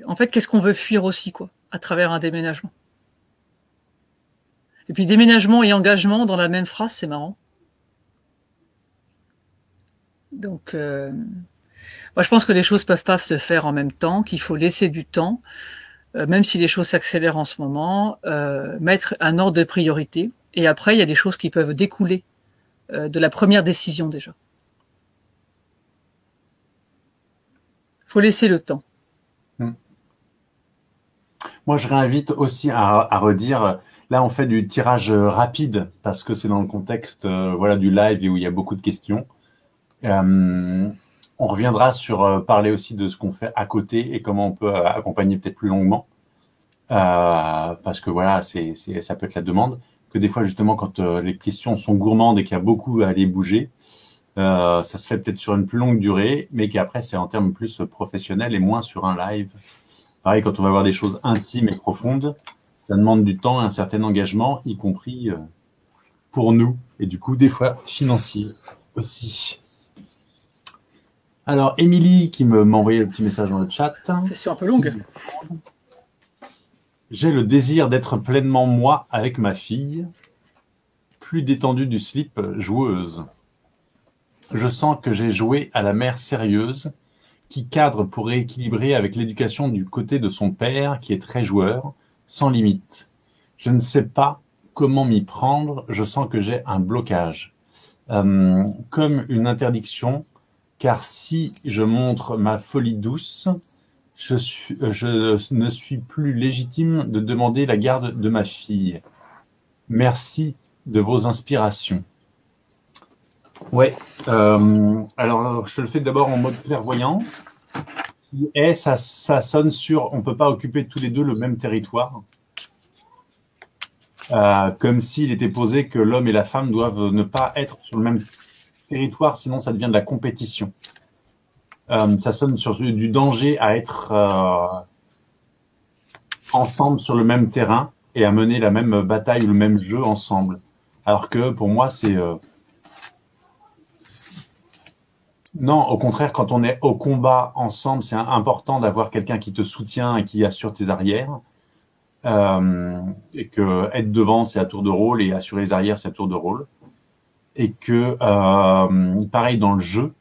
[SPEAKER 2] En fait, qu'est-ce qu'on veut fuir aussi, quoi, à travers un déménagement. Et puis déménagement et engagement dans la même phrase, c'est marrant. Donc, moi, je pense que les choses peuvent pas se faire en même temps, qu'il faut laisser du temps, même si les choses s'accélèrent en ce moment, mettre un ordre de priorité. Et après, il y a des choses qui peuvent découler de la première décision déjà. Faut laisser le temps.
[SPEAKER 1] Moi, je réinvite aussi à redire, là, on fait du tirage rapide parce que c'est dans le contexte voilà, du live et où il y a beaucoup de questions. On reviendra sur parler aussi de ce qu'on fait à côté et comment on peut accompagner peut-être plus longuement. Parce que voilà, ça peut être la demande. Que des fois, justement, quand les questions sont gourmandes et qu'il y a beaucoup à aller bouger, ça se fait peut-être sur une plus longue durée, mais qu'après, c'est en termes plus professionnels et moins sur un live. Pareil, quand on va voir des choses intimes et profondes, ça demande du temps et un certain engagement, y compris pour nous, et du coup, des fois, financier aussi. Alors, Émilie, qui m'a envoyé le petit message dans le chat.
[SPEAKER 2] Question un peu longue.
[SPEAKER 1] J'ai le désir d'être pleinement moi avec ma fille, plus détendue du slip, joueuse. Je sens que j'ai joué à la mère sérieuse, qui cadre pour rééquilibrer avec l'éducation du côté de son père, qui est très joueur, sans limite. Je ne sais pas comment m'y prendre, je sens que j'ai un blocage. Comme une interdiction, car si je montre ma folie douce, je ne suis plus légitime de demander la garde de ma fille. Merci de vos inspirations. Ouais. Alors, je te le fais d'abord en mode clairvoyant. Et ça sonne sur, on peut pas occuper tous les deux le même territoire. Comme s'il était posé que l'homme et la femme doivent ne pas être sur le même territoire, sinon ça devient de la compétition. Ça sonne sur du danger à être ensemble sur le même terrain et à mener la même bataille ou le même jeu ensemble. Alors que pour moi, Non, au contraire, quand on est au combat ensemble, c'est important d'avoir quelqu'un qui te soutient et qui assure tes arrières. Et que être devant, c'est à tour de rôle, et assurer les arrières, c'est à tour de rôle. Et que, pareil dans le jeu,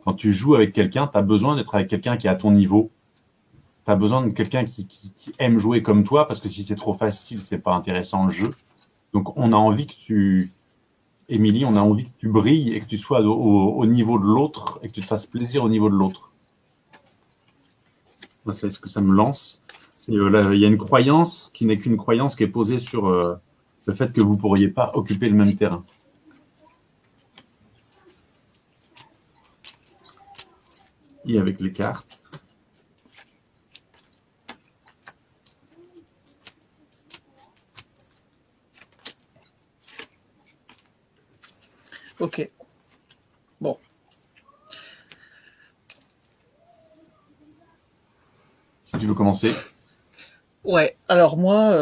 [SPEAKER 1] quand tu joues avec quelqu'un, tu as besoin d'être avec quelqu'un qui est à ton niveau. Tu as besoin de quelqu'un qui aime jouer comme toi, parce que si c'est trop facile, c'est pas intéressant le jeu. Donc on a envie que Émilie, on a envie que tu brilles et que tu sois au niveau de l'autre et que tu te fasses plaisir au niveau de l'autre. C'est ce que ça me lance. Il y a une croyance qui n'est qu'une croyance qui est posée sur le fait que vous ne pourriez pas occuper le même terrain. Et avec les cartes.
[SPEAKER 2] Ok. Bon.
[SPEAKER 1] Si tu veux commencer.
[SPEAKER 2] Ouais. Alors moi,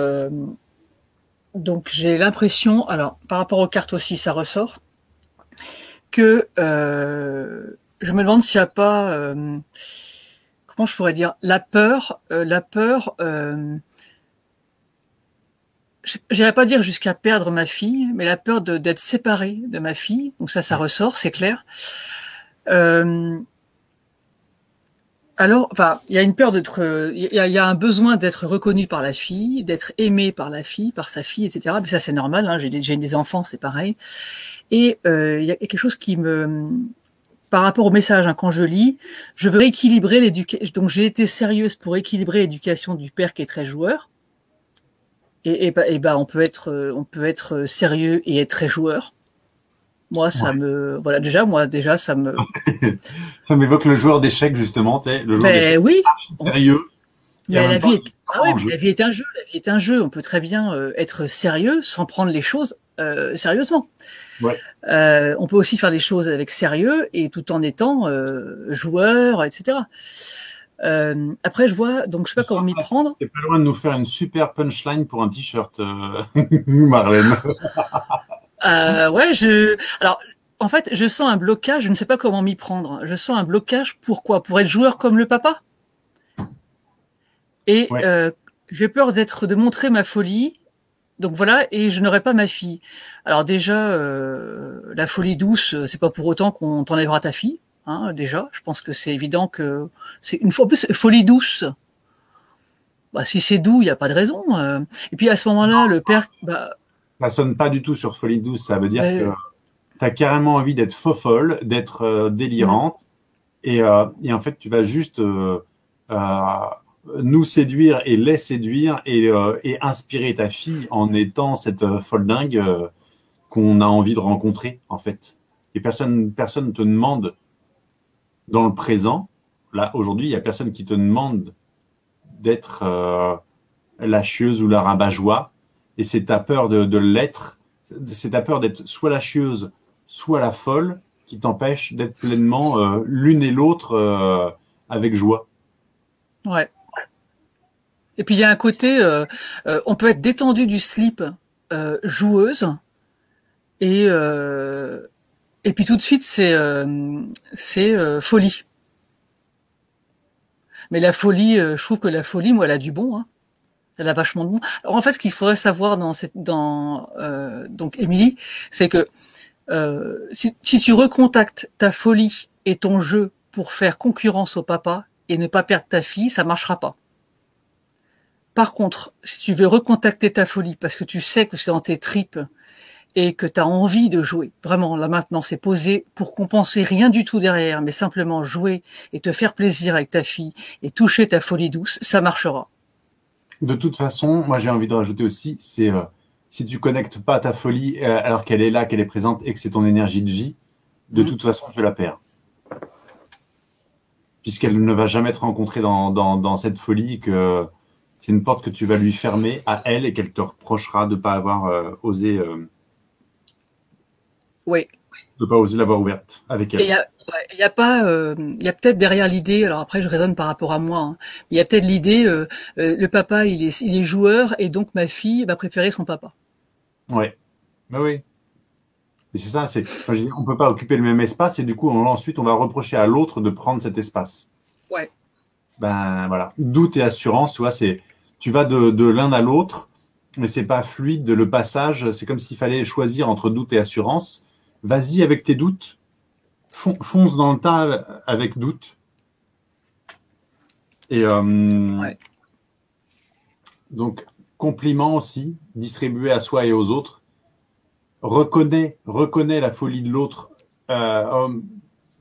[SPEAKER 2] donc j'ai l'impression, alors par rapport aux cartes aussi, ça ressort, que je me demande s'il n'y a pas, comment je pourrais dire, la peur, j'irais pas dire jusqu'à perdre ma fille, mais la peur d'être séparée de ma fille. Donc ça ressort, c'est clair. Alors, enfin, il y a une peur d'être, il y a un besoin d'être reconnu par la fille, d'être aimé par la fille, par sa fille, etc. Mais ça, c'est normal. Hein, j'ai des enfants, c'est pareil. Et il y a quelque chose qui me, par rapport au message, hein, quand je lis, je veux rééquilibrer l'éducation. Donc, j'ai été sérieuse pour équilibrer l'éducation du père qui est très joueur. Et on peut être sérieux et être très joueur. Moi, ça me, voilà, déjà, ça me.
[SPEAKER 1] Ça m'évoque le joueur d'échecs, justement, tu sais, le joueur d'échecs
[SPEAKER 2] Oui.
[SPEAKER 1] sérieux.
[SPEAKER 2] Mais la vie est, la vie est un jeu. La vie est un jeu. On peut très bien être sérieux sans prendre les choses sérieusement.
[SPEAKER 1] Ouais.
[SPEAKER 2] On peut aussi faire les choses avec sérieux et tout en étant joueur, etc. Après, je vois, donc je sais pas comment m'y prendre.
[SPEAKER 1] T'es pas loin de nous faire une super punchline pour un t-shirt, Marlène.
[SPEAKER 2] Ouais, alors, en fait, je sens un blocage, je ne sais pas comment m'y prendre. Je sens un blocage, pourquoi? Pour être joueur comme le papa? Et ouais. J'ai peur de montrer ma folie. Donc voilà, et je n'aurai pas ma fille. Alors déjà, la folie douce, c'est pas pour autant qu'on t'enlèvera ta fille. Hein, déjà, je pense que c'est évident que c'est une fois en plus folie douce. Bah, si c'est doux, il n'y a pas de raison. Et puis à ce moment-là, le père,
[SPEAKER 1] ça sonne pas du tout sur folie douce. Ça veut dire que tu as carrément envie d'être fofolle, d'être délirante, et en fait, tu vas juste nous séduire et les séduire et inspirer ta fille en étant cette folle dingue qu'on a envie de rencontrer, en fait. Et personne te demande dans le présent, là, aujourd'hui, il n'y a personne qui te demande d'être la chieuse ou la rabat-joie, et c'est ta peur de l'être, c'est ta peur d'être soit la chieuse, soit la folle, qui t'empêche d'être pleinement l'une et l'autre avec joie.
[SPEAKER 2] Ouais. Et puis il y a un côté, on peut être détendu du slip, joueuse, et puis tout de suite c'est folie. Mais la folie, je trouve que la folie, moi, elle a du bon. Hein. Elle a vachement de bon. Alors en fait, ce qu'il faudrait savoir donc Émilie, c'est que si tu recontactes ta folie et ton jeu pour faire concurrence au papa et ne pas perdre ta fille, ça marchera pas. Par contre, si tu veux recontacter ta folie parce que tu sais que c'est dans tes tripes et que tu as envie de jouer, vraiment, là maintenant, c'est posé pour compenser rien du tout derrière, mais simplement jouer et te faire plaisir avec ta fille et toucher ta folie douce, ça marchera.
[SPEAKER 1] De toute façon, moi j'ai envie de rajouter aussi, c'est si tu connectes pas à ta folie alors qu'elle est là, qu'elle est présente et que c'est ton énergie de vie, de toute façon tu la perds. Puisqu'elle ne va jamais te rencontrer dans cette folie, que c'est une porte que tu vas lui fermer à elle et qu'elle te reprochera de ne pas avoir osé...
[SPEAKER 2] Oui.
[SPEAKER 1] De pas oser l'avoir ouverte avec elle.
[SPEAKER 2] Il y a peut-être derrière l'idée, alors après je raisonne par rapport à moi, hein, il y a peut-être l'idée, le papa il est joueur et donc ma fille va préférer son papa.
[SPEAKER 1] Ouais, bah oui. Et c'est ça, on ne peut pas occuper le même espace et du coup, ensuite, on va reprocher à l'autre de prendre cet espace.
[SPEAKER 2] Ouais.
[SPEAKER 1] Ben voilà, doute et assurance, tu vois, tu vas de l'un à l'autre, mais c'est pas fluide le passage. C'est comme s'il fallait choisir entre doute et assurance. Vas-y avec tes doutes, fonce dans le tas avec doute. Et
[SPEAKER 2] Ouais.
[SPEAKER 1] donc, compliment aussi, distribué à soi et aux autres. Reconnais la folie de l'autre.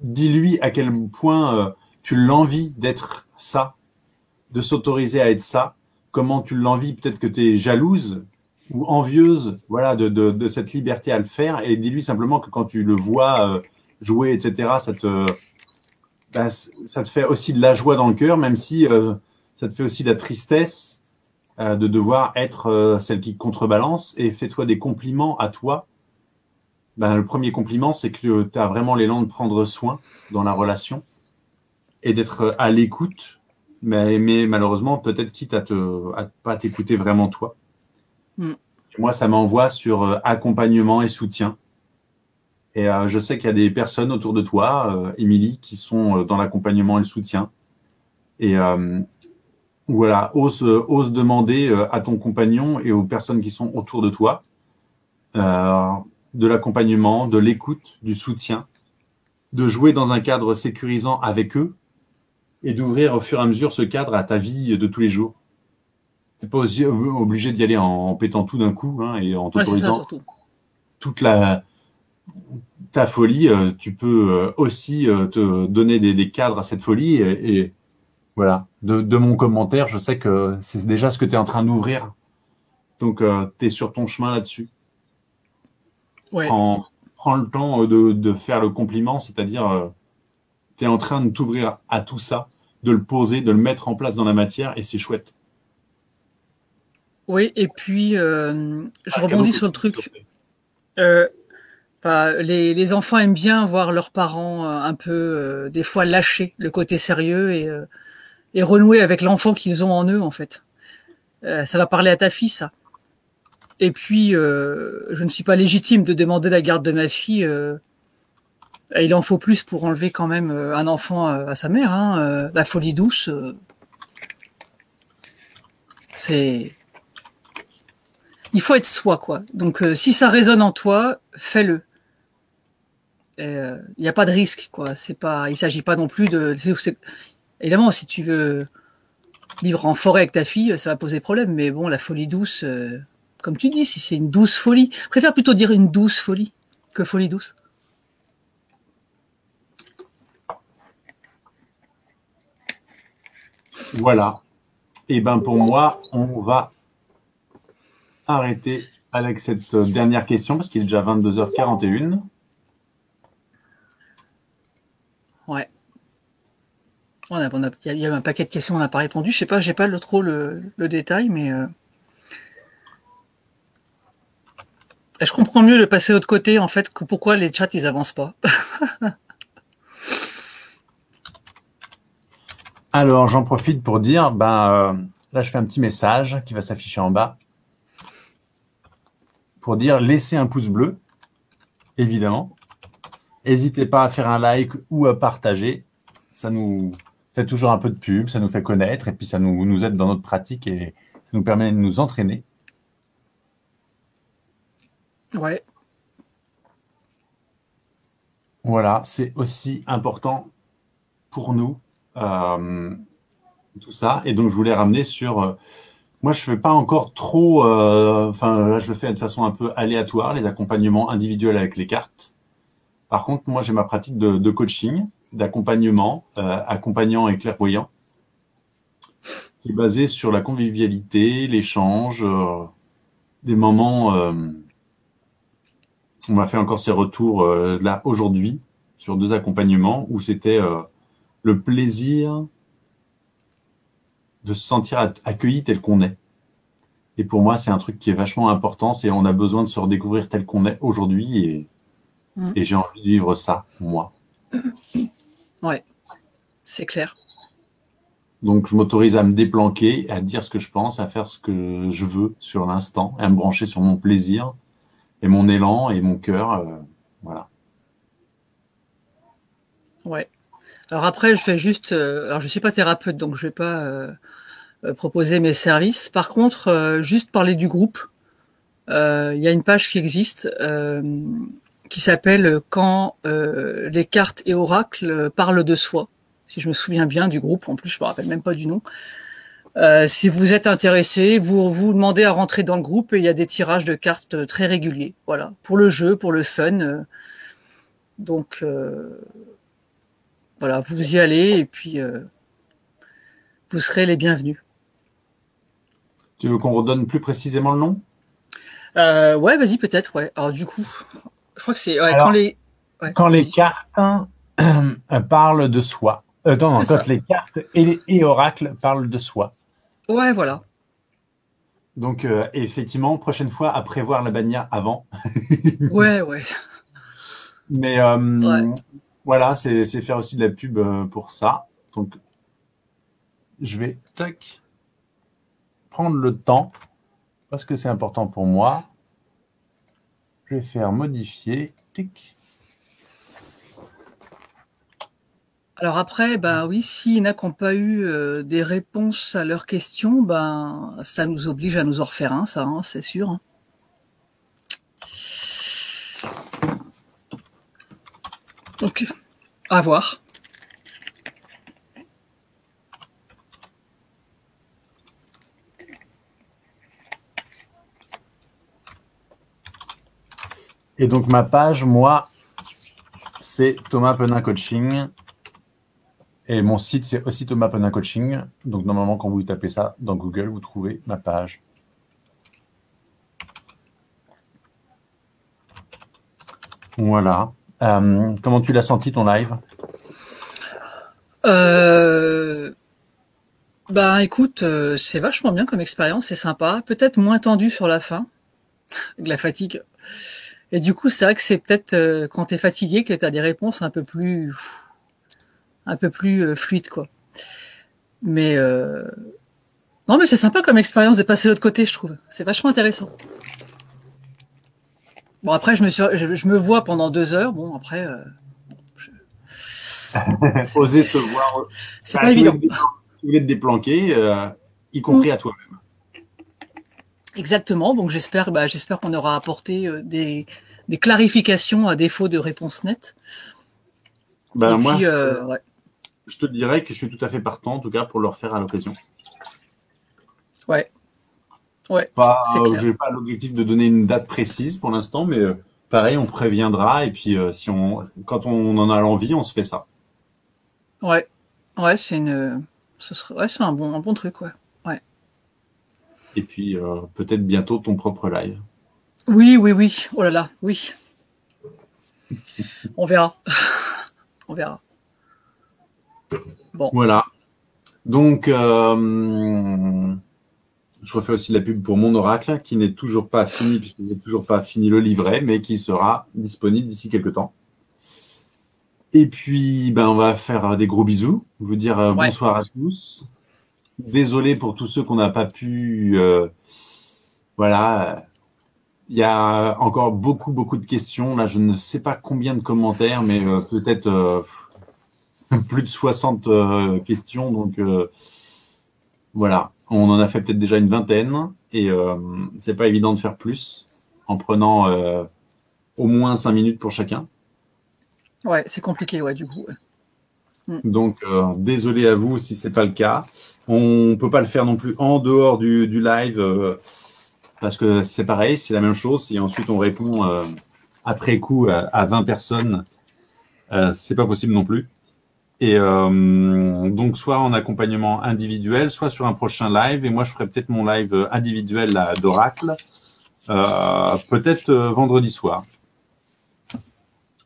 [SPEAKER 1] Dis-lui à quel point tu l'envies d'être ça, de s'autoriser à être ça. Comment tu l'envies, peut-être que tu es jalouse ou envieuse, voilà, de cette liberté à le faire. Et dis-lui simplement que quand tu le vois jouer, etc., ça te fait aussi de la joie dans le cœur, même si ça te fait aussi de la tristesse de devoir être celle qui contrebalance. Et fais-toi des compliments à toi. Ben, le premier compliment, c'est que tu as vraiment l'élan de prendre soin dans la relation et d'être à l'écoute, mais malheureusement, peut-être quitte à pas t'écouter vraiment toi.
[SPEAKER 2] Mm.
[SPEAKER 1] Moi, ça m'envoie sur accompagnement et soutien. Et je sais qu'il y a des personnes autour de toi, Émilie, qui sont dans l'accompagnement et le soutien. Et voilà, ose demander à ton compagnon et aux personnes qui sont autour de toi de l'accompagnement, de l'écoute, du soutien, de jouer dans un cadre sécurisant avec eux et d'ouvrir au fur et à mesure ce cadre à ta vie de tous les jours. Tu n'es pas aussi obligé d'y aller en pétant tout d'un coup et en t'autorisant toute ta folie. Tu peux aussi te donner des cadres à cette folie. Et voilà, de mon commentaire, je sais que c'est déjà ce que tu es en train d'ouvrir. Donc, tu es sur ton chemin là-dessus.
[SPEAKER 2] Ouais.
[SPEAKER 1] Prends le temps de faire le compliment, c'est-à-dire tu es en train de t'ouvrir à tout ça, de le poser, de le mettre en place dans la matière, et c'est chouette.
[SPEAKER 2] Oui, et puis je rebondis sur le truc. Les enfants aiment bien voir leurs parents un peu, des fois, lâcher le côté sérieux et renouer avec l'enfant qu'ils ont en eux, en fait. Ça va parler à ta fille, ça. Et puis, je ne suis pas légitime de demander la garde de ma fille. Il en faut plus pour enlever quand même un enfant à sa mère. La folie douce, c'est... Il faut être soi, quoi. Donc, si ça résonne en toi, fais-le. Il n'y a pas de risque, quoi. Il s'agit pas non plus de... Évidemment, si tu veux vivre en forêt avec ta fille, ça va poser problème. Mais bon, la folie douce... Comme tu dis, si c'est une douce folie, je préfère plutôt dire une douce folie que folie douce.
[SPEAKER 1] Voilà. Et ben pour moi, on va arrêter avec cette dernière question parce qu'il est déjà 22h41.
[SPEAKER 2] Ouais. Il y a un paquet de questions, on n'a pas répondu. Je sais pas, j'ai pas trop le détail, mais... Je comprends mieux le passer de l'autre côté, en fait, que pourquoi les chats, ils avancent pas.
[SPEAKER 1] Alors, j'en profite pour dire, là, je fais un petit message qui va s'afficher en bas pour dire laissez un pouce bleu, évidemment. N'hésitez pas à faire un like ou à partager. Ça nous fait toujours un peu de pub, ça nous fait connaître et puis ça nous aide dans notre pratique et ça nous permet de nous entraîner.
[SPEAKER 2] Ouais.
[SPEAKER 1] Voilà, c'est aussi important pour nous, tout ça. Et donc, je voulais ramener sur... moi, je ne fais pas encore trop... là, je le fais de façon un peu aléatoire, les accompagnements individuels avec les cartes. Par contre, moi, j'ai ma pratique de coaching, d'accompagnement, accompagnant et clairvoyant, qui est basée sur la convivialité, l'échange, des moments... on m'a fait encore ces retours là aujourd'hui sur 2 accompagnements où c'était le plaisir de se sentir accueilli tel qu'on est. Et pour moi, c'est un truc qui est vachement important. C'est on a besoin de se redécouvrir tel qu'on est aujourd'hui et j'ai envie de vivre ça, moi.
[SPEAKER 2] Ouais, c'est clair.
[SPEAKER 1] Donc, je m'autorise à me déplanquer, à dire ce que je pense, à faire ce que je veux sur l'instant, à me brancher sur mon plaisir et mon élan et mon cœur. Voilà.
[SPEAKER 2] Ouais. Alors après, je fais juste. Alors, je suis pas thérapeute, donc je vais pas proposer mes services. Par contre, juste parler du groupe. Il y a une page qui existe qui s'appelle Quand les cartes et oracles parlent de soi. Si je me souviens bien du groupe, en plus je me rappelle même pas du nom. Si vous êtes intéressé, vous demandez à rentrer dans le groupe et il y a des tirages de cartes très réguliers. Voilà, pour le jeu, pour le fun. Donc voilà, vous y allez et puis vous serez les bienvenus.
[SPEAKER 1] Tu veux qu'on redonne plus précisément le nom?
[SPEAKER 2] Ouais, vas-y peut-être. Ouais. Alors du coup, je crois que c'est
[SPEAKER 1] Alors, quand les
[SPEAKER 2] vas-y.
[SPEAKER 1] cartes parlent de soi. Non,
[SPEAKER 2] C'est
[SPEAKER 1] quand
[SPEAKER 2] ça.
[SPEAKER 1] les cartes et oracles parlent de soi.
[SPEAKER 2] Ouais, voilà.
[SPEAKER 1] Donc, effectivement, prochaine fois, à prévoir la bannière avant.
[SPEAKER 2] Ouais, ouais.
[SPEAKER 1] Mais
[SPEAKER 2] Ouais.
[SPEAKER 1] voilà, c'est faire aussi de la pub pour ça. Donc, je vais tac, prendre le temps, parce que c'est important pour moi. Je vais faire modifier. Tic.
[SPEAKER 2] Alors après, ben oui, s'il y en a qui n'ont pas eu des réponses à leurs questions, ben ça nous oblige à nous en refaire un, ça, hein, c'est sûr. Hein. Donc, à voir.
[SPEAKER 1] Et donc, ma page, moi, c'est Thomas Penin Coaching. Et mon site, c'est aussi Thomas Penin Coaching. Donc, normalement, quand vous tapez ça dans Google, vous trouvez ma page. Voilà. Comment tu l'as senti, ton live?
[SPEAKER 2] Ben écoute, c'est vachement bien comme expérience, c'est sympa. Peut-être moins tendu sur la fin, de la fatigue. Et du coup, c'est vrai que c'est peut-être quand t'es fatigué que t'as des réponses un peu plus fluides, quoi. Mais non, mais c'est sympa comme expérience de passer de l'autre côté, je trouve. C'est vachement intéressant. Bon, après, je me vois pendant 2 heures. Bon, après,
[SPEAKER 1] Oser se voir.
[SPEAKER 2] c'est
[SPEAKER 1] Enfin,
[SPEAKER 2] pas évident.
[SPEAKER 1] tu voulais te déplanquer, y
[SPEAKER 2] Mm.
[SPEAKER 1] compris à toi-même.
[SPEAKER 2] Exactement. Donc, j'espère qu'on aura apporté des clarifications à défaut de réponses nettes. Et
[SPEAKER 1] Ben, moi,
[SPEAKER 2] puis, ouais,
[SPEAKER 1] je te dirais que je suis tout à fait partant, en tout cas, pour le refaire à l'occasion.
[SPEAKER 2] ouais, ouais,
[SPEAKER 1] Pas,
[SPEAKER 2] c'est
[SPEAKER 1] je
[SPEAKER 2] clair.
[SPEAKER 1] n'ai pas l'objectif de donner une date précise pour l'instant, mais pareil, on préviendra. Et puis, quand on en a l'envie, on se fait ça.
[SPEAKER 2] Ouais, ouais, ouais, c'est un bon truc, ouais. Ouais.
[SPEAKER 1] Et puis, peut-être bientôt ton propre live.
[SPEAKER 2] Oui, oui, oui. Oh là là, oui. On verra. On verra. Bon.
[SPEAKER 1] Voilà. Donc, je refais aussi la pub pour mon oracle, qui n'est toujours pas fini, puisque je n'ai toujours pas fini le livret, mais qui sera disponible d'ici quelques temps. Et puis, ben, on va faire des gros bisous, vous dire
[SPEAKER 2] Ouais.
[SPEAKER 1] bonsoir à tous. Désolé pour tous ceux qu'on n'a pas pu. Voilà. Il y a encore beaucoup, beaucoup de questions. Là, je ne sais pas combien de commentaires, mais peut-être plus de 60 questions. Donc, voilà. On en a fait peut-être déjà une vingtaine. Et c'est pas évident de faire plus en prenant au moins 5 minutes pour chacun.
[SPEAKER 2] Ouais, c'est compliqué, ouais, du coup. Ouais. Mm.
[SPEAKER 1] Donc, désolé à vous si c'est pas le cas. On peut pas le faire non plus en dehors du live parce que c'est pareil, c'est la même chose. Si ensuite on répond après coup à 20 personnes, c'est pas possible non plus. Et donc, soit en accompagnement individuel, soit sur un prochain live. Et moi, je ferai peut-être mon live individuel d'Oracle, peut-être vendredi soir.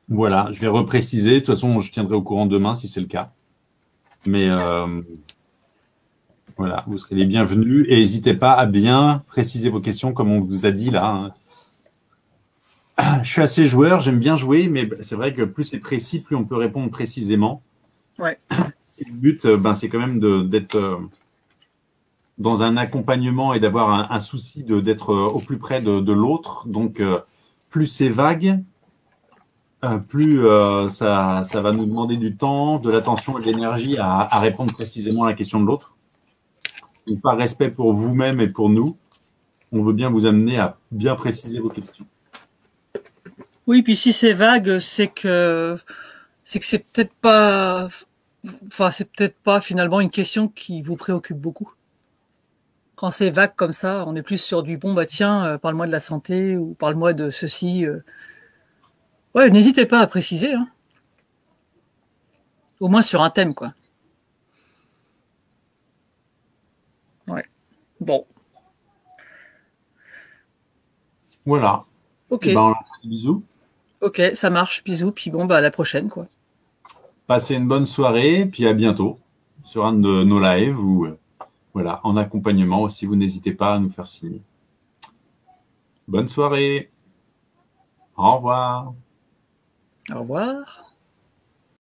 [SPEAKER 1] Voilà, je vais repréciser. De toute façon, je tiendrai au courant demain si c'est le cas. Mais voilà, vous serez les bienvenus et n'hésitez pas à bien préciser vos questions comme on vous a dit là. Je suis assez joueur, j'aime bien jouer, mais c'est vrai que plus c'est précis, plus on peut répondre précisément.
[SPEAKER 2] Ouais.
[SPEAKER 1] Et le but, c'est quand même d'être dans un accompagnement et d'avoir un souci d'être au plus près de l'autre. Donc, plus c'est vague, plus ça va nous demander du temps, de l'attention et de l'énergie à répondre précisément à la question de l'autre. Donc, par respect pour vous-même et pour nous, on veut bien vous amener à bien préciser vos questions.
[SPEAKER 2] Oui, puis si c'est vague, c'est peut-être pas, enfin, c'est peut-être pas finalement une question qui vous préoccupe beaucoup. Quand c'est vague comme ça, on est plus sur du bon, bah tiens, parle-moi de la santé ou parle-moi de ceci. Ouais, n'hésitez pas à préciser, hein. Au moins sur un thème, quoi. Ouais. Bon,
[SPEAKER 1] Voilà.
[SPEAKER 2] ok,
[SPEAKER 1] Et ben, on leur fait des bisous.
[SPEAKER 2] ok, ça marche, bisous, puis bon, bah à la prochaine, quoi.
[SPEAKER 1] Passez une bonne soirée, puis à bientôt sur un de nos lives ou voilà, en accompagnement aussi. Vous n'hésitez pas à nous faire signe. Bonne soirée. Au revoir.
[SPEAKER 2] Au revoir.